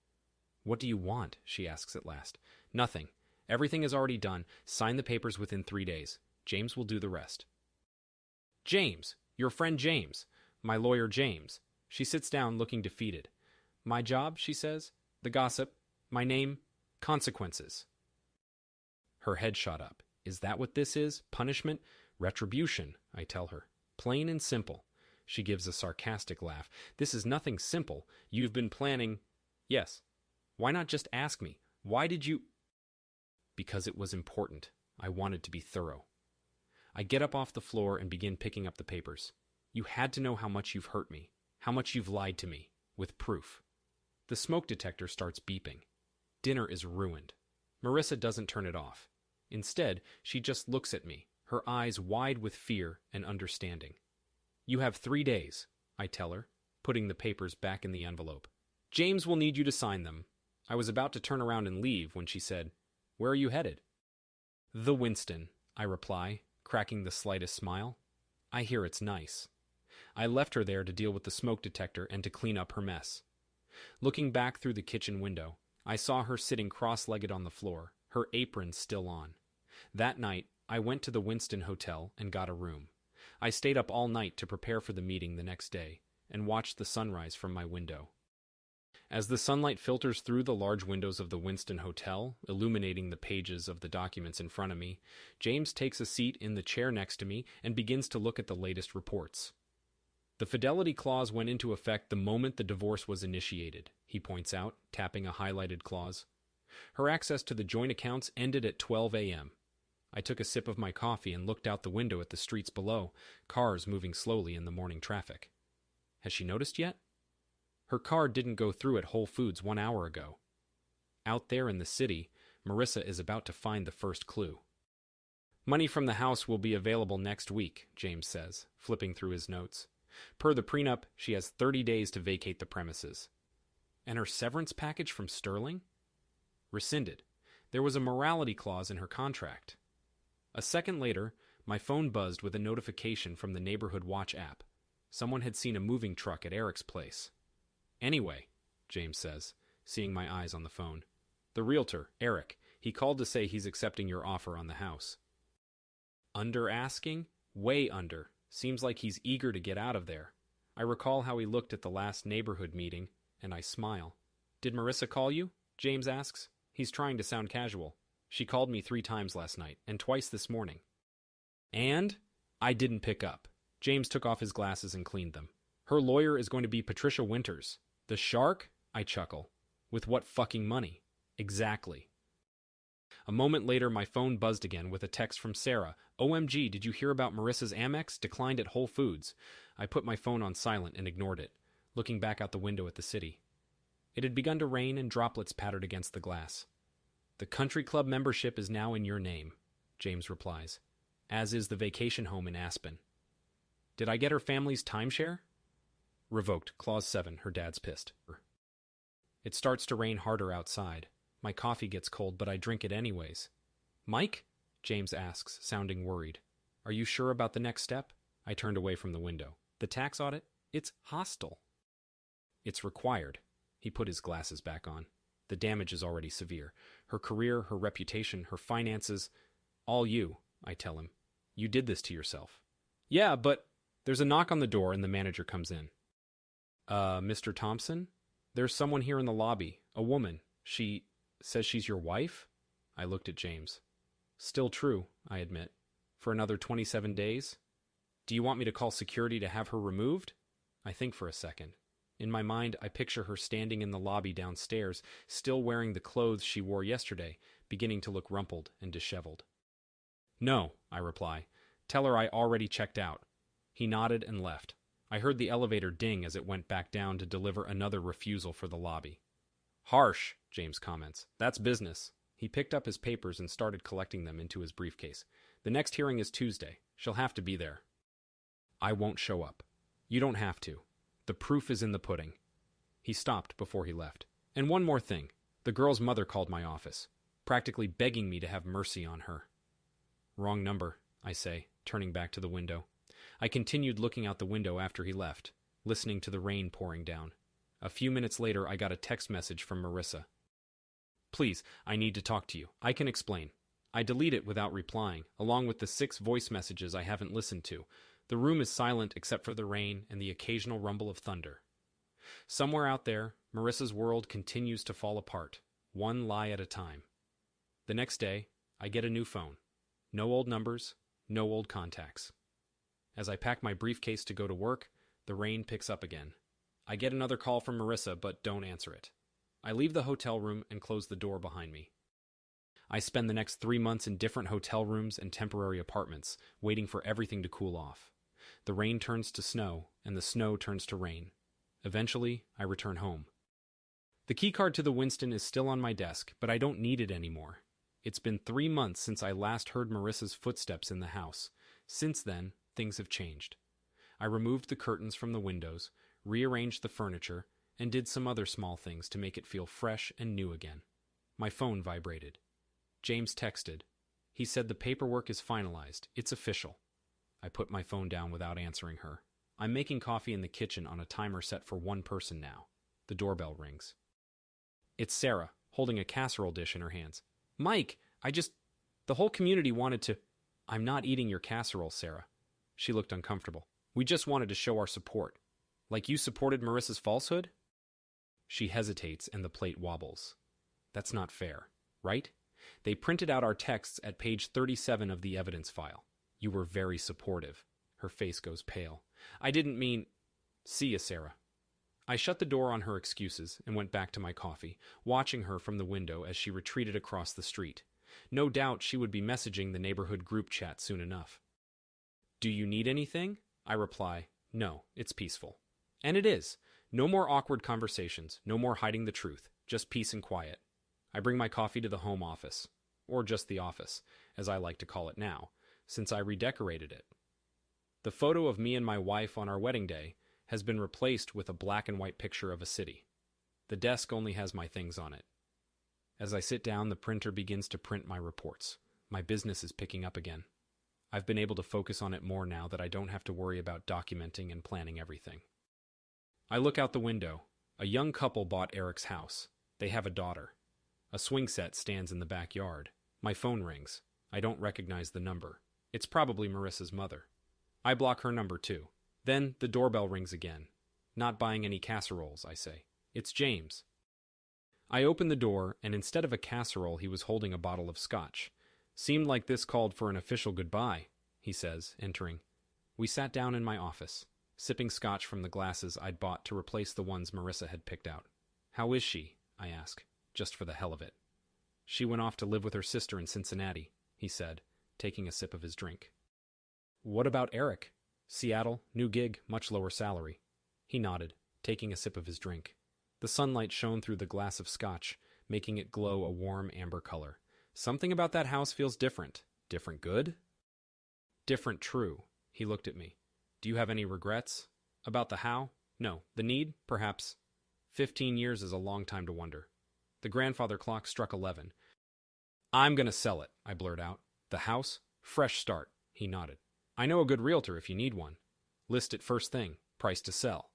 What do you want? She asks at last. Nothing. Everything is already done. Sign the papers within 3 days. James will do the rest. James! Your friend James! My lawyer James. She sits down, looking defeated. My job, she says. The gossip. My name. Consequences. Her head shot up. Is that what this is? Punishment? Retribution, I tell her. Plain and simple. She gives a sarcastic laugh. This is nothing simple. You've been planning... Yes. Why not just ask me? Why did you... Because it was important. I wanted to be thorough. I get up off the floor and begin picking up the papers. You had to know how much you've hurt me. How much you've lied to me. With proof. The smoke detector starts beeping. Dinner is ruined. Marissa doesn't turn it off. Instead, she just looks at me, her eyes wide with fear and understanding. You have 3 days, I tell her, putting the papers back in the envelope. James will need you to sign them. I was about to turn around and leave when she said, Where are you headed? The Winston, I reply, cracking the slightest smile. I hear it's nice. I left her there to deal with the smoke detector and to clean up her mess. Looking back through the kitchen window, I saw her sitting cross-legged on the floor, her apron still on. That night, I went to the Winston Hotel and got a room. I stayed up all night to prepare for the meeting the next day and watched the sunrise from my window. As the sunlight filters through the large windows of the Winston Hotel, illuminating the pages of the documents in front of me, James takes a seat in the chair next to me and begins to look at the latest reports. The fidelity clause went into effect the moment the divorce was initiated, he points out, tapping a highlighted clause. Her access to the joint accounts ended at 12 a.m. I took a sip of my coffee and looked out the window at the streets below, cars moving slowly in the morning traffic. Has she noticed yet? Her car didn't go through at Whole Foods 1 hour ago. Out there in the city, Marissa is about to find the first clue. Money from the house will be available next week, James says, flipping through his notes. Per the prenup, she has 30 days to vacate the premises. And her severance package from Sterling? Rescinded. There was a morality clause in her contract. A second later, my phone buzzed with a notification from the Neighborhood Watch app. Someone had seen a moving truck at Eric's place. Anyway, James says, seeing my eyes on the phone. The realtor, Eric, he called to say he's accepting your offer on the house. Under asking? Way under. Seems like he's eager to get out of there. I recall how he looked at the last neighborhood meeting, and I smile. Did Marissa call you? James asks. He's trying to sound casual. She called me 3 times last night, and twice this morning. And? I didn't pick up. James took off his glasses and cleaned them. Her lawyer is going to be Patricia Winters. The shark? I chuckle. With what fucking money? Exactly. A moment later, my phone buzzed again with a text from Sarah. OMG, did you hear about Marissa's Amex? Declined at Whole Foods. I put my phone on silent and ignored it, looking back out the window at the city. It had begun to rain and droplets pattered against the glass. The country club membership is now in your name, James replies, as is the vacation home in Aspen. Did I get her family's timeshare? Revoked. Clause 7. Her dad's pissed. It starts to rain harder outside. My coffee gets cold, but I drink it anyways. Mike? James asks, sounding worried. Are you sure about the next step? I turned away from the window. The tax audit? It's hostile. It's required. He put his glasses back on. The damage is already severe. Her career, her reputation, her finances. All you, I tell him. You did this to yourself. Yeah, but there's a knock on the door and the manager comes in. Mr. Thompson? There's someone here in the lobby. A woman. She says she's your wife? I looked at James. Still true, I admit. For another 27 days? Do you want me to call security to have her removed? I think for a second. In my mind, I picture her standing in the lobby downstairs, still wearing the clothes she wore yesterday, beginning to look rumpled and disheveled. No, I reply. Tell her I already checked out. He nodded and left. I heard the elevator ding as it went back down to deliver another refusal for the lobby. Harsh, James comments. That's business. He picked up his papers and started collecting them into his briefcase. The next hearing is Tuesday. She'll have to be there. I won't show up. You don't have to. The proof is in the pudding. He stopped before he left. And one more thing. The girl's mother called my office, practically begging me to have mercy on her. Wrong number, I say, turning back to the window. I continued looking out the window after he left, listening to the rain pouring down. A few minutes later, I got a text message from Marissa. Please, I need to talk to you. I can explain. I delete it without replying, along with the 6 voice messages I haven't listened to. The room is silent except for the rain and the occasional rumble of thunder. Somewhere out there, Marissa's world continues to fall apart, one lie at a time. The next day, I get a new phone. No old numbers, no old contacts. As I pack my briefcase to go to work, the rain picks up again. I get another call from Marissa, but don't answer it. I leave the hotel room and close the door behind me. I spend the next 3 months in different hotel rooms and temporary apartments, waiting for everything to cool off. The rain turns to snow, and the snow turns to rain. Eventually, I return home. The keycard to the Winston is still on my desk, but I don't need it anymore. It's been 3 months since I last heard Marissa's footsteps in the house. Since then, things have changed. I removed the curtains from the windows, rearranged the furniture, and did some other small things to make it feel fresh and new again. My phone vibrated. James texted. He said the paperwork is finalized. It's official. I put my phone down without answering her. I'm making coffee in the kitchen on a timer set for 1 person now. The doorbell rings. It's Sarah, holding a casserole dish in her hands. Mike, the whole community wanted to... I'm not eating your casserole, Sarah. She looked uncomfortable. We just wanted to show our support. Like you supported Marissa's falsehood? She hesitates and the plate wobbles. That's not fair, right? They printed out our texts at page 37 of the evidence file. You were very supportive. Her face goes pale. I didn't mean... See ya, Sarah. I shut the door on her excuses and went back to my coffee, watching her from the window as she retreated across the street. No doubt she would be messaging the neighborhood group chat soon enough. Do you need anything? I reply, no, it's peaceful. And it is. No more awkward conversations, no more hiding the truth, just peace and quiet. I bring my coffee to the home office, or just the office, as I like to call it now, since I redecorated it. The photo of me and my wife on our wedding day has been replaced with a black and white picture of a city. The desk only has my things on it. As I sit down, the printer begins to print my reports. My business is picking up again. I've been able to focus on it more now that I don't have to worry about documenting and planning everything. I look out the window. A young couple bought Eric's house. They have a daughter. A swing set stands in the backyard. My phone rings. I don't recognize the number. It's probably Marissa's mother. I block her number too. Then the doorbell rings again. Not buying any casseroles, I say. It's James. I open the door, and instead of a casserole, he was holding a bottle of scotch. Seemed like this called for an official goodbye, he says, entering. We sat down in my office, sipping scotch from the glasses I'd bought to replace the ones Marissa had picked out. How is she? I ask, just for the hell of it. She went off to live with her sister in Cincinnati, he said, taking a sip of his drink. What about Eric? Seattle, new gig, much lower salary. He nodded, taking a sip of his drink. The sunlight shone through the glass of scotch, making it glow a warm amber color. Something about that house feels different. Different good? Different true. He looked at me. Do you have any regrets? About the how? No. The need? Perhaps. 15 years is a long time to wonder. The grandfather clock struck 11. I'm gonna sell it, I blurred out. The house? Fresh start. He nodded. I know a good realtor if you need one. List it first thing. Price to sell.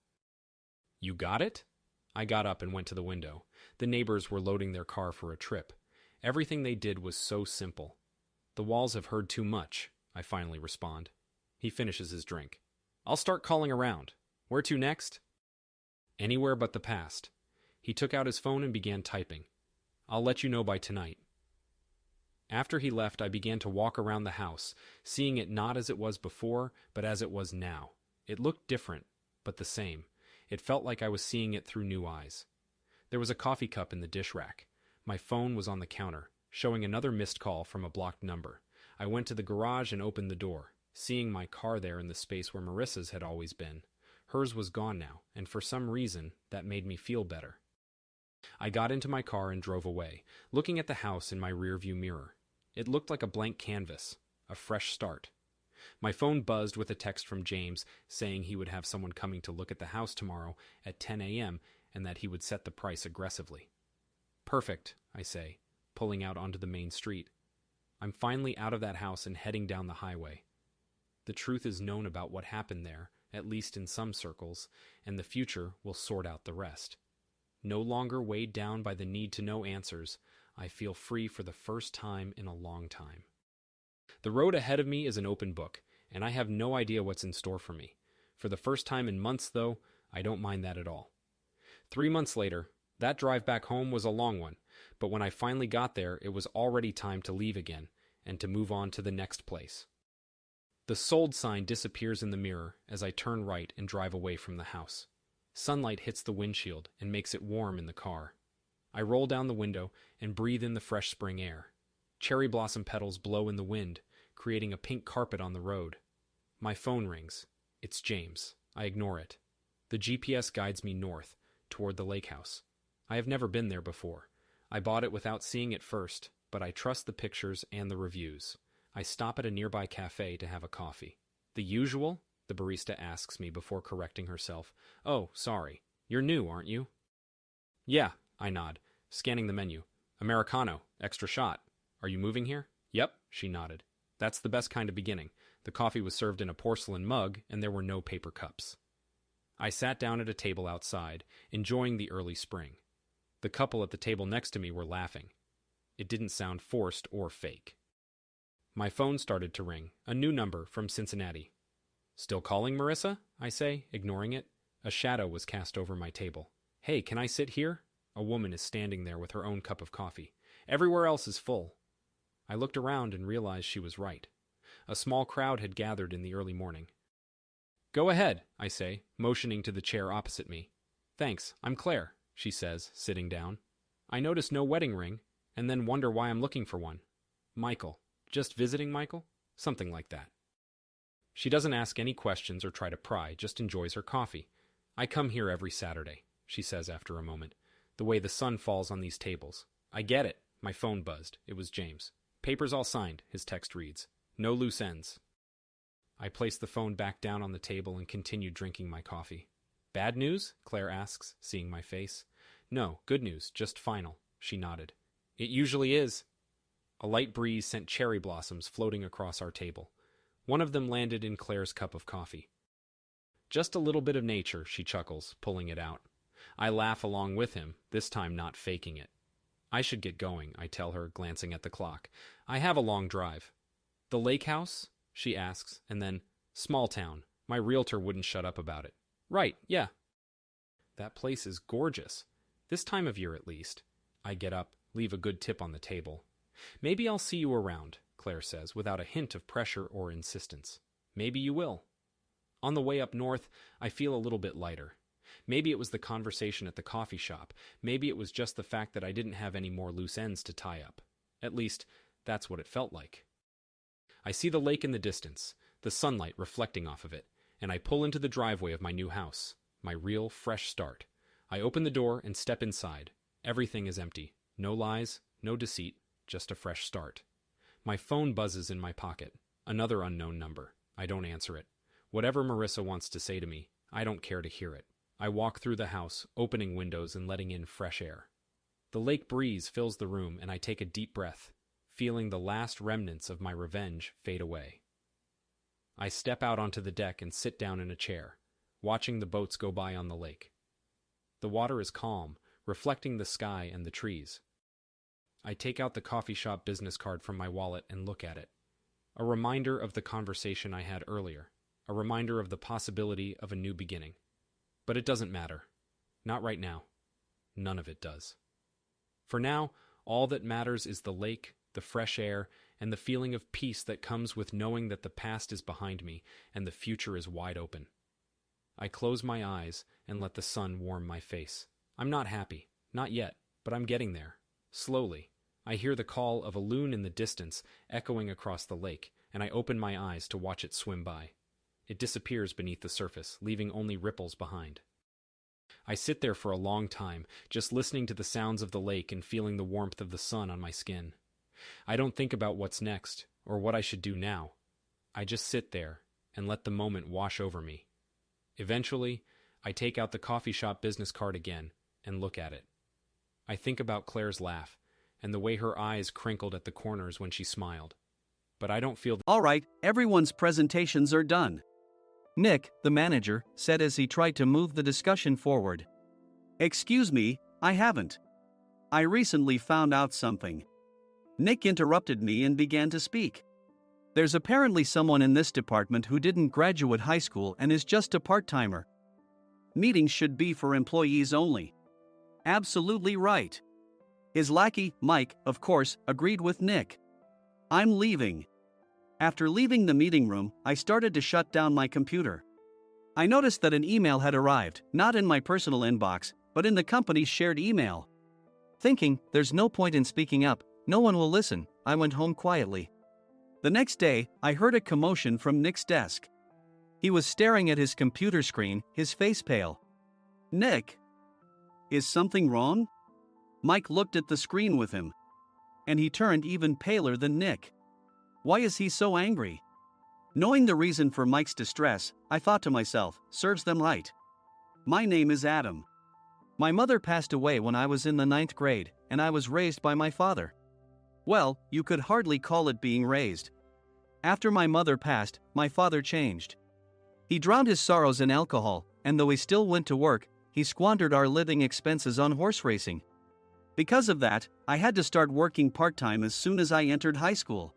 You got it? I got up and went to the window. The neighbors were loading their car for a trip. Everything they did was so simple. The walls have heard too much, I finally respond. He finishes his drink. I'll start calling around. Where to next? Anywhere but the past. He took out his phone and began typing. I'll let you know by tonight. After he left, I began to walk around the house, seeing it not as it was before, but as it was now. It looked different, but the same. It felt like I was seeing it through new eyes. There was a coffee cup in the dish rack. My phone was on the counter, showing another missed call from a blocked number. I went to the garage and opened the door, seeing my car there in the space where Marissa's had always been. Hers was gone now, and for some reason, that made me feel better. I got into my car and drove away, looking at the house in my rearview mirror. It looked like a blank canvas, a fresh start. My phone buzzed with a text from James saying he would have someone coming to look at the house tomorrow at 10 a.m. and that he would set the price aggressively. Perfect, I say, pulling out onto the main street. I'm finally out of that house and heading down the highway. The truth is known about what happened there, at least in some circles, and the future will sort out the rest. No longer weighed down by the need to know answers, I feel free for the first time in a long time. The road ahead of me is an open book, and I have no idea what's in store for me. For the first time in months, though, I don't mind that at all. 3 months later, that drive back home was a long one, but when I finally got there, it was already time to leave again, and to move on to the next place. The sold sign disappears in the mirror as I turn right and drive away from the house. Sunlight hits the windshield and makes it warm in the car. I roll down the window and breathe in the fresh spring air. Cherry blossom petals blow in the wind, creating a pink carpet on the road. My phone rings. It's James. I ignore it. The GPS guides me north, toward the lake house. I have never been there before. I bought it without seeing it first, but I trust the pictures and the reviews. I stop at a nearby cafe to have a coffee. The usual? The barista asks me before correcting herself. Oh, sorry. You're new, aren't you? Yeah, I nod, scanning the menu. Americano, extra shot. Are you moving here? Yep, she nodded. That's the best kind of beginning. The coffee was served in a porcelain mug, and there were no paper cups. I sat down at a table outside, enjoying the early spring. The couple at the table next to me were laughing. It didn't sound forced or fake. My phone started to ring, a new number from Cincinnati. Still calling, Marissa? I say, ignoring it. A shadow was cast over my table. Hey, can I sit here? A woman is standing there with her own cup of coffee. Everywhere else is full. I looked around and realized she was right. A small crowd had gathered in the early morning. Go ahead, I say, motioning to the chair opposite me. Thanks, I'm Claire, she says, sitting down. I notice no wedding ring, and then wonder why I'm looking for one. Michael. Just visiting Michael? Something like that. She doesn't ask any questions or try to pry, just enjoys her coffee. I come here every Saturday, she says after a moment. The way the sun falls on these tables. I get it. My phone buzzed. It was James. Papers all signed, his text reads. No loose ends. I place the phone back down on the table and continue drinking my coffee. Bad news? Claire asks, seeing my face. No, good news, just final, she nodded. It usually is. A light breeze sent cherry blossoms floating across our table. One of them landed in Claire's cup of coffee. Just a little bit of nature, she chuckles, pulling it out. I laugh along with him, this time not faking it. I should get going, I tell her, glancing at the clock. I have a long drive. The lake house? She asks, and then, small town. My realtor wouldn't shut up about it. Right, yeah. That place is gorgeous. This time of year, at least. I get up, leave a good tip on the table. Maybe I'll see you around, Claire says, without a hint of pressure or insistence. Maybe you will. On the way up north, I feel a little bit lighter. Maybe it was the conversation at the coffee shop. Maybe it was just the fact that I didn't have any more loose ends to tie up. At least, that's what it felt like. I see the lake in the distance, the sunlight reflecting off of it, and I pull into the driveway of my new house, my real, fresh start. I open the door and step inside. Everything is empty. No lies, no deceit, just a fresh start. My phone buzzes in my pocket. Another unknown number. I don't answer it. Whatever Marissa wants to say to me, I don't care to hear it. I walk through the house, opening windows and letting in fresh air. The lake breeze fills the room and I take a deep breath, feeling the last remnants of my revenge fade away. I step out onto the deck and sit down in a chair, watching the boats go by on the lake. The water is calm, reflecting the sky and the trees. I take out the coffee shop business card from my wallet and look at it. A reminder of the conversation I had earlier. A reminder of the possibility of a new beginning. But it doesn't matter. Not right now. None of it does. For now, all that matters is the lake, the fresh air, and the feeling of peace that comes with knowing that the past is behind me and the future is wide open. I close my eyes and let the sun warm my face. I'm not happy. Not yet, but I'm getting there. Slowly, I hear the call of a loon in the distance echoing across the lake, and I open my eyes to watch it swim by. It disappears beneath the surface, leaving only ripples behind. I sit there for a long time, just listening to the sounds of the lake and feeling the warmth of the sun on my skin. I don't think about what's next, or what I should do now. I just sit there and let the moment wash over me. Eventually, I take out the coffee shop business card again and look at it. I think about Claire's laugh, and the way her eyes crinkled at the corners when she smiled. But I don't feel... All right, everyone's presentations are done. Nick, the manager, said as he tried to move the discussion forward. Excuse me, I haven't. I recently found out something. Nick interrupted me and began to speak. There's apparently someone in this department who didn't graduate high school and is just a part-timer. Meetings should be for employees only. Absolutely right. His lackey, Mike, of course, agreed with Nick. I'm leaving. After leaving the meeting room, I started to shut down my computer. I noticed that an email had arrived, not in my personal inbox, but in the company's shared email. Thinking, there's no point in speaking up, no one will listen, I went home quietly. The next day, I heard a commotion from Nick's desk. He was staring at his computer screen, his face pale. Nick? Is something wrong? Mike looked at the screen with him. And he turned even paler than Nick. Why is he so angry? Knowing the reason for Mike's distress, I thought to myself, serves them right. My name is Adam. My mother passed away when I was in the 9th grade, and I was raised by my father. Well, you could hardly call it being raised. After my mother passed, my father changed. He drowned his sorrows in alcohol, and though he still went to work, he squandered our living expenses on horse racing. Because of that, I had to start working part-time as soon as I entered high school.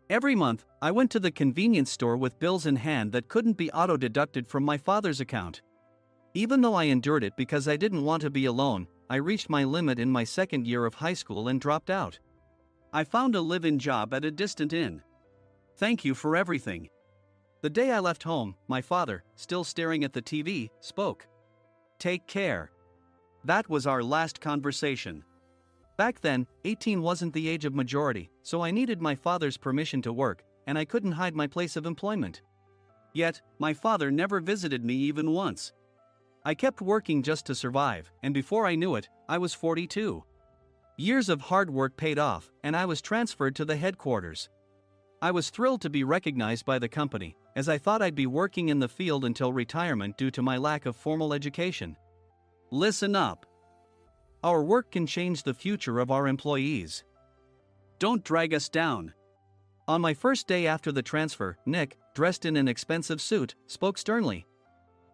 Every month, I went to the convenience store with bills in hand that couldn't be auto-deducted from my father's account. Even though I endured it because I didn't want to be alone, I reached my limit in my second year of high school and dropped out. I found a live-in job at a distant inn. Thank you for everything. The day I left home, my father, still staring at the TV, spoke. Take care. That was our last conversation. Back then, 18 wasn't the age of majority, so I needed my father's permission to work, and I couldn't hide my place of employment. Yet, my father never visited me even once. I kept working just to survive, and before I knew it, I was 42. Years of hard work paid off, and I was transferred to the headquarters. I was thrilled to be recognized by the company, as I thought I'd be working in the field until retirement due to my lack of formal education. Listen up. Our work can change the future of our employees. Don't drag us down. On my first day after the transfer, Nick, dressed in an expensive suit, spoke sternly.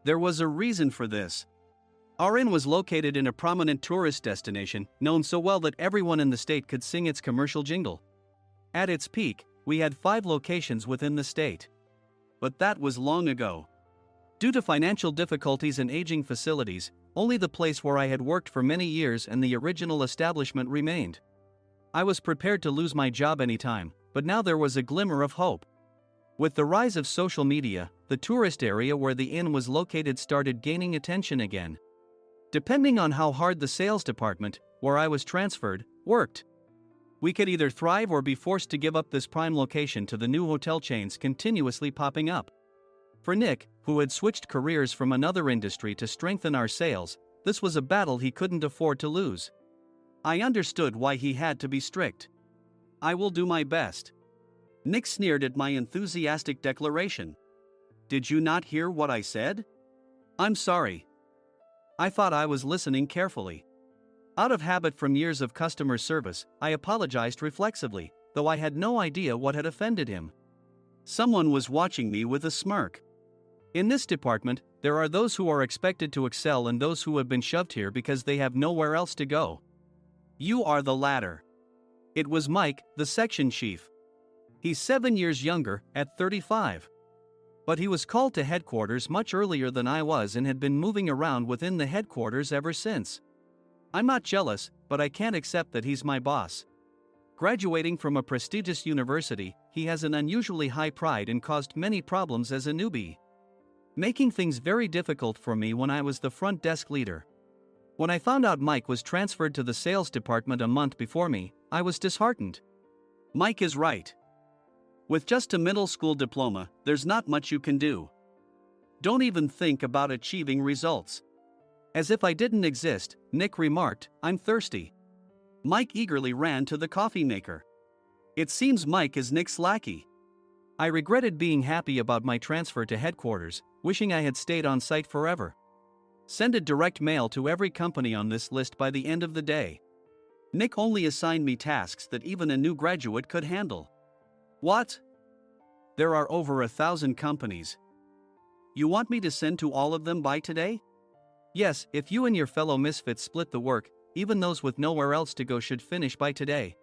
There was a reason for this. Our inn was located in a prominent tourist destination, known so well that everyone in the state could sing its commercial jingle. At its peak, we had 5 locations within the state. But that was long ago. Due to financial difficulties and aging facilities, only the place where I had worked for many years and the original establishment remained. I was prepared to lose my job anytime, but now there was a glimmer of hope. With the rise of social media, the tourist area where the inn was located started gaining attention again. Depending on how hard the sales department, where I was transferred, worked, we could either thrive or be forced to give up this prime location to the new hotel chains continuously popping up. For Nick, who had switched careers from another industry to strengthen our sales, this was a battle he couldn't afford to lose. I understood why he had to be strict. I will do my best. Nick sneered at my enthusiastic declaration. Did you not hear what I said? I'm sorry. I thought I was listening carefully. Out of habit from years of customer service, I apologized reflexively, though I had no idea what had offended him. Someone was watching me with a smirk. In this department, there are those who are expected to excel and those who have been shoved here because they have nowhere else to go. You are the latter. It was Mike, the section chief. He's 7 years younger, at 35. But he was called to headquarters much earlier than I was and had been moving around within the headquarters ever since. I'm not jealous, but I can't accept that he's my boss. Graduating from a prestigious university, he has an unusually high pride and caused many problems as a newbie, making things very difficult for me when I was the front desk leader. When I found out Mike was transferred to the sales department a month before me, I was disheartened. Mike is right. With just a middle school diploma, there's not much you can do. Don't even think about achieving results. As if I didn't exist, Nick remarked, I'm thirsty. Mike eagerly ran to the coffee maker. It seems Mike is Nick's lackey. I regretted being happy about my transfer to headquarters, wishing I had stayed on site forever. Send a direct mail to every company on this list by the end of the day. Nick only assigned me tasks that even a new graduate could handle. What? There are over 1,000 companies. You want me to send to all of them by today? Yes, if you and your fellow misfits split the work, even those with nowhere else to go should finish by today.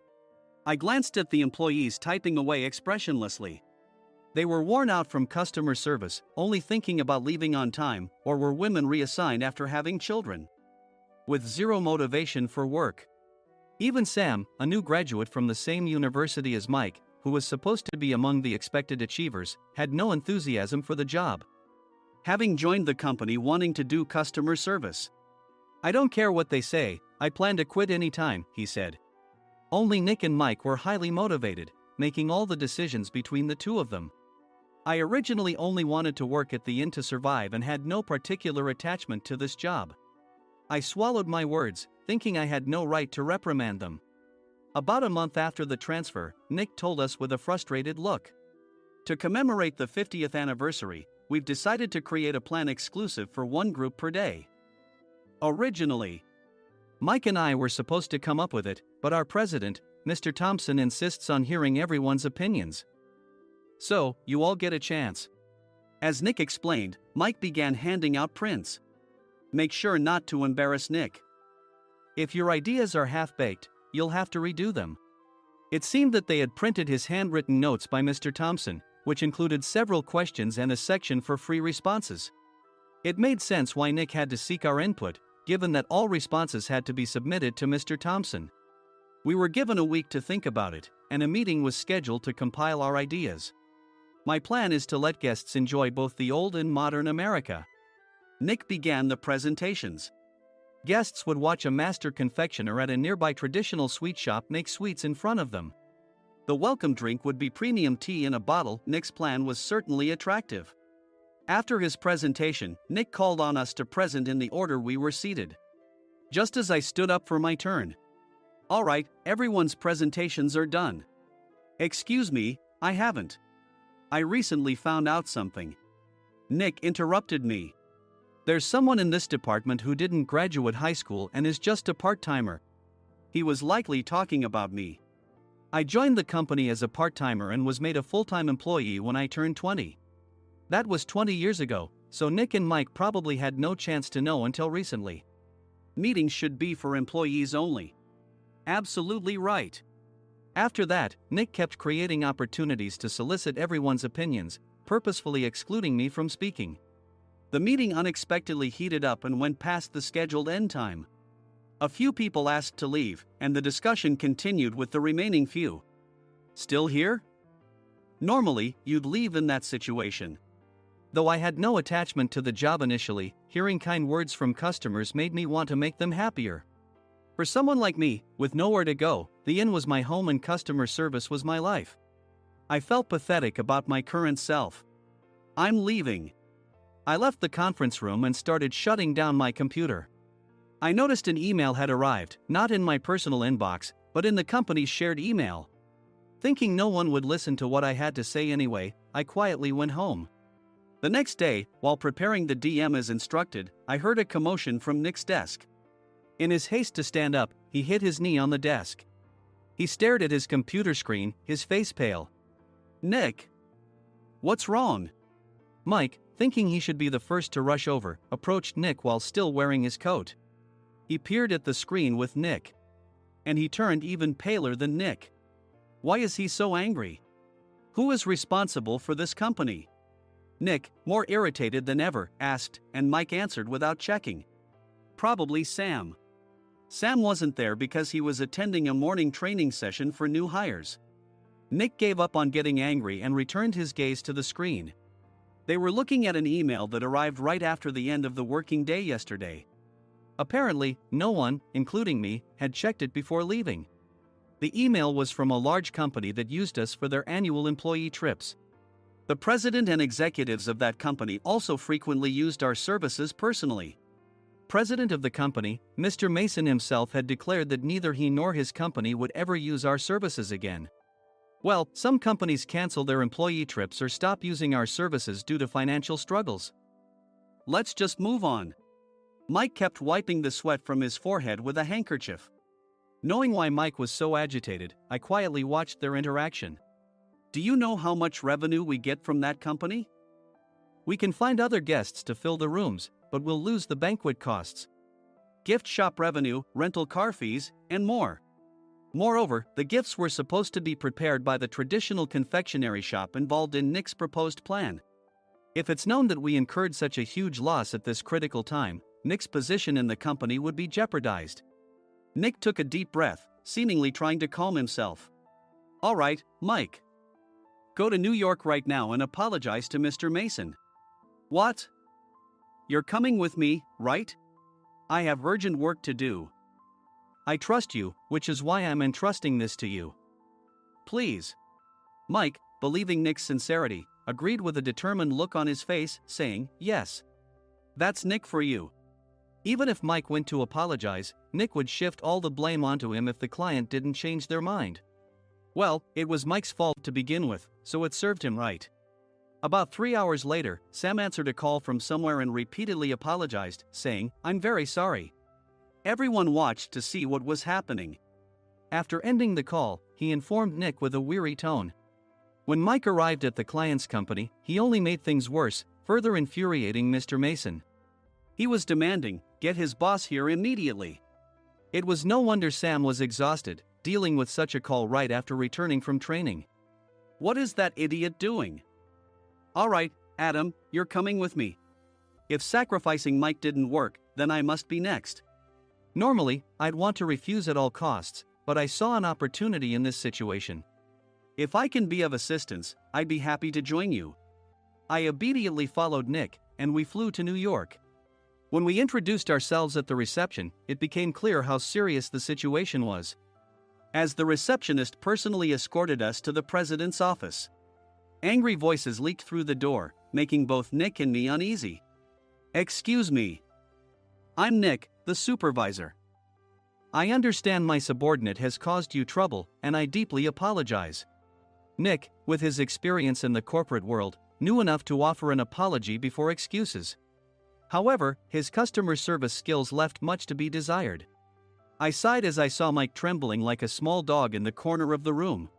I glanced at the employees typing away expressionlessly. They were worn out from customer service, only thinking about leaving on time, or were women reassigned after having children, with zero motivation for work. Even Sam, a new graduate from the same university as Mike, who was supposed to be among the expected achievers, had no enthusiasm for the job, having joined the company wanting to do customer service. I don't care what they say, I plan to quit anytime, he said. Only Nick and Mike were highly motivated, making all the decisions between the two of them. I originally only wanted to work at the inn to survive and had no particular attachment to this job. I swallowed my words, thinking I had no right to reprimand them. About a month after the transfer, Nick told us with a frustrated look. To commemorate the 50th anniversary, we've decided to create a plan exclusive for one group per day. Originally, Mike and I were supposed to come up with it, but our president, Mr. Thompson, insists on hearing everyone's opinions. So, you all get a chance. As Nick explained, Mike began handing out prints. Make sure not to embarrass Nick. If your ideas are half-baked, you'll have to redo them. It seemed that they had printed his handwritten notes by Mr. Thompson, which included several questions and a section for free responses. It made sense why Nick had to seek our input, given that all responses had to be submitted to Mr. Thompson. We were given a week to think about it, and a meeting was scheduled to compile our ideas. My plan is to let guests enjoy both the old and modern America. Nick began the presentations. Guests would watch a master confectioner at a nearby traditional sweet shop make sweets in front of them. The welcome drink would be premium tea in a bottle. Nick's plan was certainly attractive. After his presentation, Nick called on us to present in the order we were seated. Just as I stood up for my turn. All right, everyone's presentations are done. Excuse me, I haven't. I recently found out something. Nick interrupted me. There's someone in this department who didn't graduate high school and is just a part-timer. He was likely talking about me. I joined the company as a part-timer and was made a full-time employee when I turned 20. That was 20 years ago, so Nick and Mike probably had no chance to know until recently. Meetings should be for employees only. Absolutely right. After that, Nick kept creating opportunities to solicit everyone's opinions, purposefully excluding me from speaking. The meeting unexpectedly heated up and went past the scheduled end time. A few people asked to leave, and the discussion continued with the remaining few. Still here? Normally, you'd leave in that situation. Though I had no attachment to the job initially, hearing kind words from customers made me want to make them happier. For someone like me, with nowhere to go, the inn was my home and customer service was my life. I felt pathetic about my current self. I'm leaving. I left the conference room and started shutting down my computer. I noticed an email had arrived, not in my personal inbox, but in the company's shared email. Thinking no one would listen to what I had to say anyway, I quietly went home. The next day, while preparing the DM as instructed, I heard a commotion from Nick's desk. In his haste to stand up, he hit his knee on the desk. He stared at his computer screen, his face pale. "Nick? What's wrong?" Mike, thinking he should be the first to rush over, approached Nick while still wearing his coat. He peered at the screen with Nick. And he turned even paler than Nick. Why is he so angry? Who is responsible for this company? Nick, more irritated than ever, asked, and Mike answered without checking. Probably Sam. Sam wasn't there because he was attending a morning training session for new hires. Nick gave up on getting angry and returned his gaze to the screen. They were looking at an email that arrived right after the end of the working day yesterday. Apparently, no one, including me, had checked it before leaving. The email was from a large company that used us for their annual employee trips. The president and executives of that company also frequently used our services personally. President of the company, Mr. Mason himself, had declared that neither he nor his company would ever use our services again. Well, some companies cancel their employee trips or stop using our services due to financial struggles. Let's just move on. Mike kept wiping the sweat from his forehead with a handkerchief. Knowing why Mike was so agitated, I quietly watched their interaction. Do you know how much revenue we get from that company? We can find other guests to fill the rooms, but we'll lose the banquet costs, gift shop revenue, rental car fees, and more. Moreover, the gifts were supposed to be prepared by the traditional confectionery shop involved in Nick's proposed plan. If it's known that we incurred such a huge loss at this critical time, Nick's position in the company would be jeopardized. Nick took a deep breath, seemingly trying to calm himself. All right, Mike. Go to New York right now and apologize to Mr. Mason. What? You're coming with me, right? I have urgent work to do. I trust you, which is why I'm entrusting this to you. Please. Mike, believing Nick's sincerity, agreed with a determined look on his face, saying, yes. That's Nick for you. Even if Mike went to apologize, Nick would shift all the blame onto him if the client didn't change their mind. Well, it was Mike's fault to begin with, so it served him right. About 3 hours later, Sam answered a call from somewhere and repeatedly apologized, saying, I'm very sorry. Everyone watched to see what was happening. After ending the call, he informed Nick with a weary tone. When Mike arrived at the client's company, he only made things worse, further infuriating Mr. Mason. He was demanding, get his boss here immediately. It was no wonder Sam was exhausted, dealing with such a call right after returning from training. What is that idiot doing? All right, Adam, you're coming with me. If sacrificing Mike didn't work, then I must be next. Normally, I'd want to refuse at all costs, but I saw an opportunity in this situation. If I can be of assistance, I'd be happy to join you. I immediately followed Nick, and we flew to New York. When we introduced ourselves at the reception, it became clear how serious the situation was, as the receptionist personally escorted us to the president's office. Angry voices leaked through the door, making both Nick and me uneasy. Excuse me. I'm Nick, the supervisor. I understand my subordinate has caused you trouble, and I deeply apologize. Nick, with his experience in the corporate world, knew enough to offer an apology before excuses. However, his customer service skills left much to be desired. I sighed as I saw Mike trembling like a small dog in the corner of the room.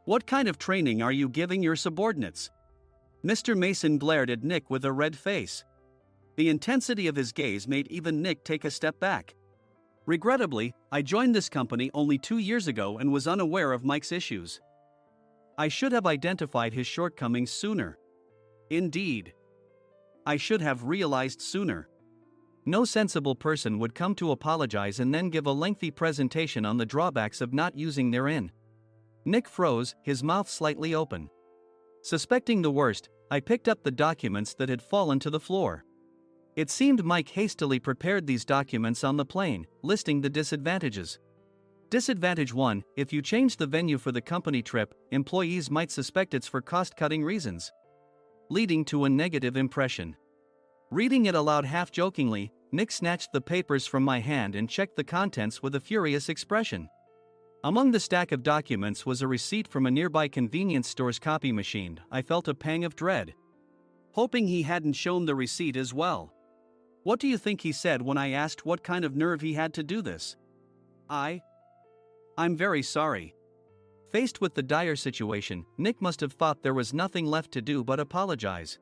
What kind of training are you giving your subordinates? Mr. Mason glared at Nick with a red face. The intensity of his gaze made even Nick take a step back. Regrettably, I joined this company only 2 years ago and was unaware of Mike's issues. I should have identified his shortcomings sooner. Indeed. I should have realized sooner. No sensible person would come to apologize and then give a lengthy presentation on the drawbacks of not using their in. Nick froze, his mouth slightly open. Suspecting the worst, I picked up the documents that had fallen to the floor. It seemed Mike hastily prepared these documents on the plane, listing the disadvantages. Disadvantage 1: if you change the venue for the company trip, employees might suspect it's for cost-cutting reasons, leading to a negative impression. Reading it aloud half-jokingly, Nick snatched the papers from my hand and checked the contents with a furious expression. Among the stack of documents was a receipt from a nearby convenience store's copy machine. I felt a pang of dread, hoping he hadn't shown the receipt as well. What do you think he said when I asked what kind of nerve he had to do this? I'm very sorry. Faced with the dire situation, Nick must have thought there was nothing left to do but apologize.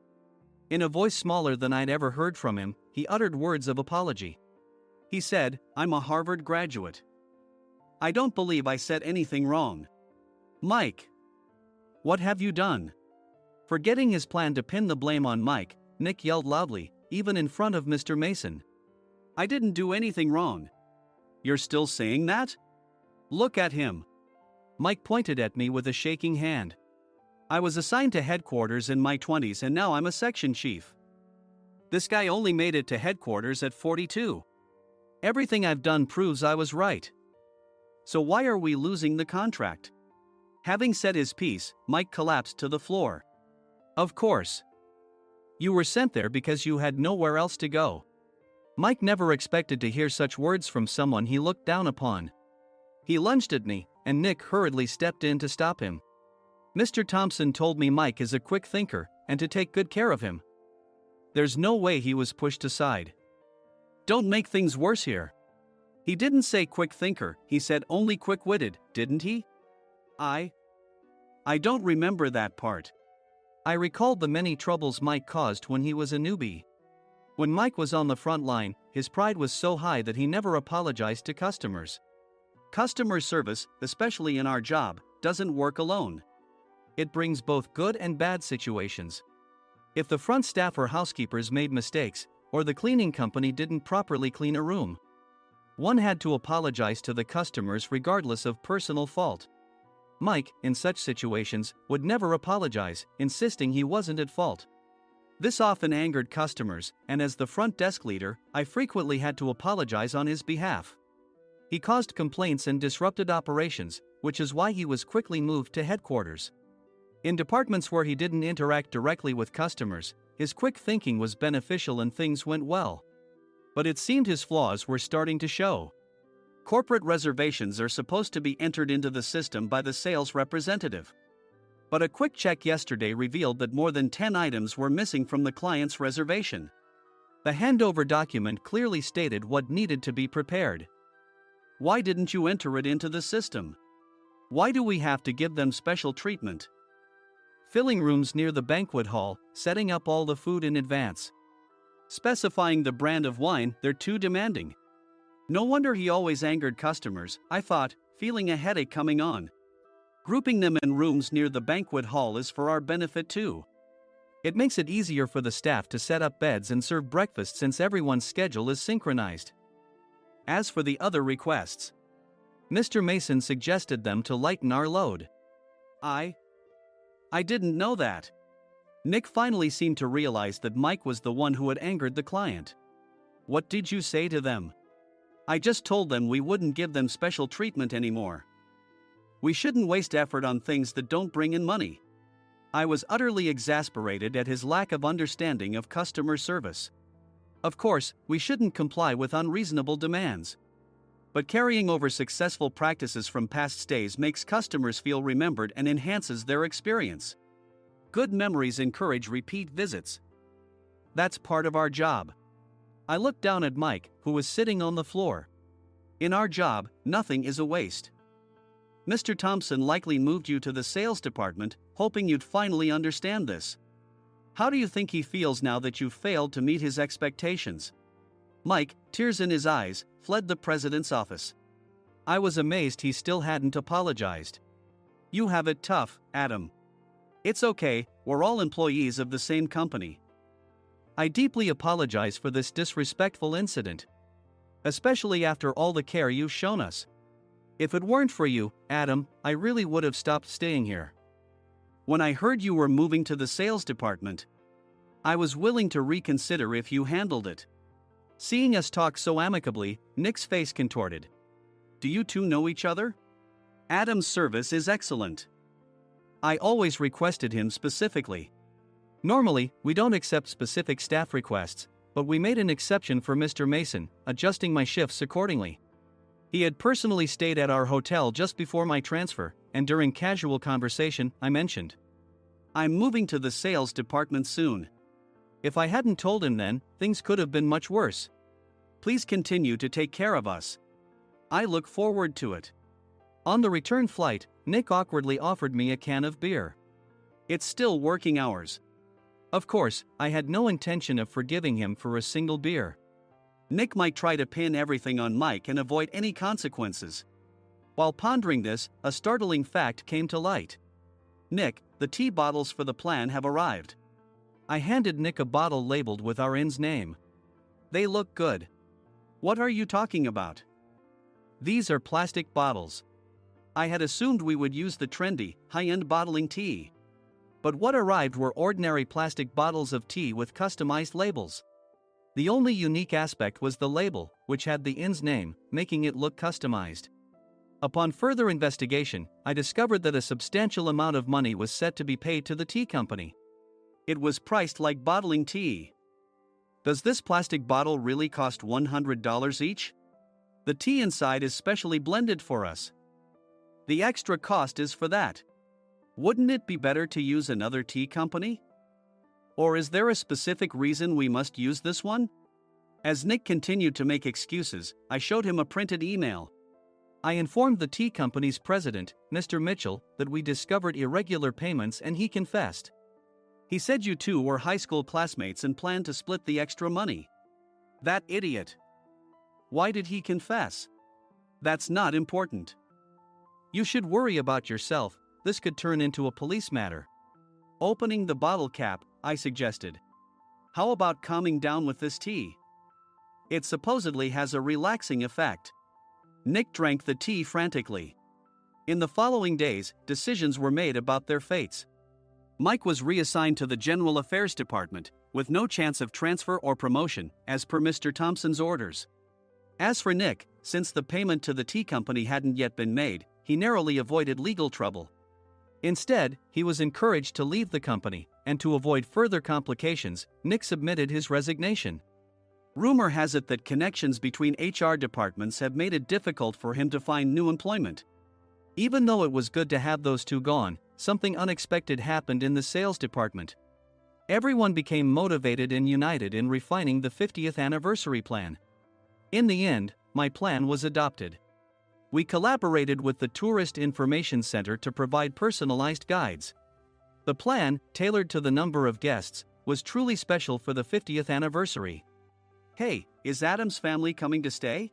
In a voice smaller than I'd ever heard from him, he uttered words of apology. He said, "I'm a Harvard graduate. I don't believe I said anything wrong." Mike, what have you done? Forgetting his plan to pin the blame on Mike, Nick yelled loudly, even in front of Mr. Mason. "I didn't do anything wrong." "You're still saying that? Look at him." Mike pointed at me with a shaking hand. "I was assigned to headquarters in my 20s and now I'm a section chief. This guy only made it to headquarters at 42. Everything I've done proves I was right. So why are we losing the contract?" Having said his piece, Mike collapsed to the floor. "Of course. You were sent there because you had nowhere else to go." Mike never expected to hear such words from someone he looked down upon. He lunged at me, and Nick hurriedly stepped in to stop him. "Mr. Thompson told me Mike is a quick thinker, and to take good care of him." There's no way he was pushed aside. "Don't make things worse here." "He didn't say quick thinker, he said only quick-witted, didn't he?" I don't remember that part." I recalled the many troubles Mike caused when he was a newbie. When Mike was on the front line, his pride was so high that he never apologized to customers. Customer service, especially in our job, doesn't work alone. It brings both good and bad situations. If the front staff or housekeepers made mistakes, or the cleaning company didn't properly clean a room, one had to apologize to the customers regardless of personal fault. Mike, in such situations, would never apologize, insisting he wasn't at fault. This often angered customers, and as the front desk leader, I frequently had to apologize on his behalf. He caused complaints and disrupted operations, which is why he was quickly moved to headquarters. In departments where he didn't interact directly with customers, his quick thinking was beneficial and things went well. But it seemed his flaws were starting to show. Corporate reservations are supposed to be entered into the system by the sales representative. But a quick check yesterday revealed that more than 10 items were missing from the client's reservation. The handover document clearly stated what needed to be prepared. Why didn't you enter it into the system? Why do we have to give them special treatment? Filling rooms near the banquet hall, setting up all the food in advance. Specifying the brand of wine, they're too demanding. No wonder he always angered customers, I thought, feeling a headache coming on. Grouping them in rooms near the banquet hall is for our benefit too. It makes it easier for the staff to set up beds and serve breakfast since everyone's schedule is synchronized. As for the other requests, Mr. Mason suggested them to lighten our load. I didn't know that. Nick finally seemed to realize that Mike was the one who had angered the client. What did you say to them? I just told them we wouldn't give them special treatment anymore. We shouldn't waste effort on things that don't bring in money. I was utterly exasperated at his lack of understanding of customer service. Of course, we shouldn't comply with unreasonable demands. But carrying over successful practices from past stays makes customers feel remembered and enhances their experience. Good memories encourage repeat visits. That's part of our job. I looked down at Mike, who was sitting on the floor. In our job, nothing is a waste. Mr. Thompson likely moved you to the sales department, hoping you'd finally understand this. How do you think he feels now that you failed to meet his expectations? Mike, tears in his eyes, fled the president's office. I was amazed he still hadn't apologized. You have it tough, Adam. It's okay, we're all employees of the same company. I deeply apologize for this disrespectful incident. Especially after all the care you've shown us. If it weren't for you, Adam, I really would have stopped staying here. When I heard you were moving to the sales department, I was willing to reconsider if you handled it. Seeing us talk so amicably, Nick's face contorted. Do you two know each other? Adam's service is excellent. I always requested him specifically. Normally, we don't accept specific staff requests, but we made an exception for Mr. Mason, adjusting my shifts accordingly. He had personally stayed at our hotel just before my transfer, and during casual conversation, I mentioned, "I'm moving to the sales department soon." If I hadn't told him then, things could have been much worse. "Please continue to take care of us. I look forward to it." On the return flight, Nick awkwardly offered me a can of beer. "It's still working hours." Of course, I had no intention of forgiving him for a single beer. Nick might try to pin everything on Mike and avoid any consequences. While pondering this, a startling fact came to light. "Nick, the tea bottles for the plan have arrived." I handed Nick a bottle labeled with our inn's name. "They look good." "What are you talking about?" "These are plastic bottles. I had assumed we would use the trendy, high-end bottling tea. But what arrived were ordinary plastic bottles of tea with customized labels. The only unique aspect was the label, which had the inn's name, making it look customized. Upon further investigation, I discovered that a substantial amount of money was set to be paid to the tea company. It was priced like bottling tea. "Does this plastic bottle really cost $100 each? The tea inside is specially blended for us." "The extra cost is for that. Wouldn't it be better to use another tea company? Or is there a specific reason we must use this one?" As Nick continued to make excuses, I showed him a printed email. I informed the tea company's president, Mr. Mitchell, that we discovered irregular payments and he confessed. He said you two were high school classmates and planned to split the extra money. That idiot. Why did he confess? That's not important. You should worry about yourself, this could turn into a police matter. Opening the bottle cap, I suggested. How about calming down with this tea? It supposedly has a relaxing effect. Nick drank the tea frantically. In the following days, decisions were made about their fates. Mike was reassigned to the General Affairs Department, with no chance of transfer or promotion, as per Mr. Thompson's orders. As for Nick, since the payment to the tea company hadn't yet been made, he narrowly avoided legal trouble. Instead, he was encouraged to leave the company, and to avoid further complications, Nick submitted his resignation. Rumor has it that connections between HR departments have made it difficult for him to find new employment. Even though it was good to have those two gone, something unexpected happened in the sales department. Everyone became motivated and united in refining the 50th anniversary plan. In the end, my plan was adopted. We collaborated with the Tourist Information Center to provide personalized guides. The plan, tailored to the number of guests, was truly special for the 50th anniversary. Hey, is Adam's family coming to stay?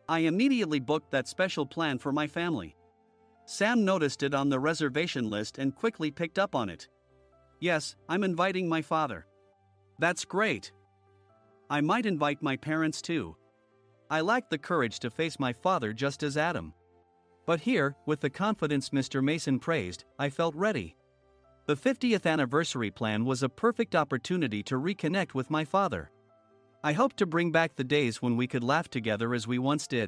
I immediately booked that special plan for my family. Sam noticed it on the reservation list and quickly picked up on it. Yes, I'm inviting my father. That's great. I might invite my parents too. I lacked the courage to face my father just as Adam. But here, with the confidence Mr. Mason praised, I felt ready. The 50th anniversary plan was a perfect opportunity to reconnect with my father. I hoped to bring back the days when we could laugh together as we once did.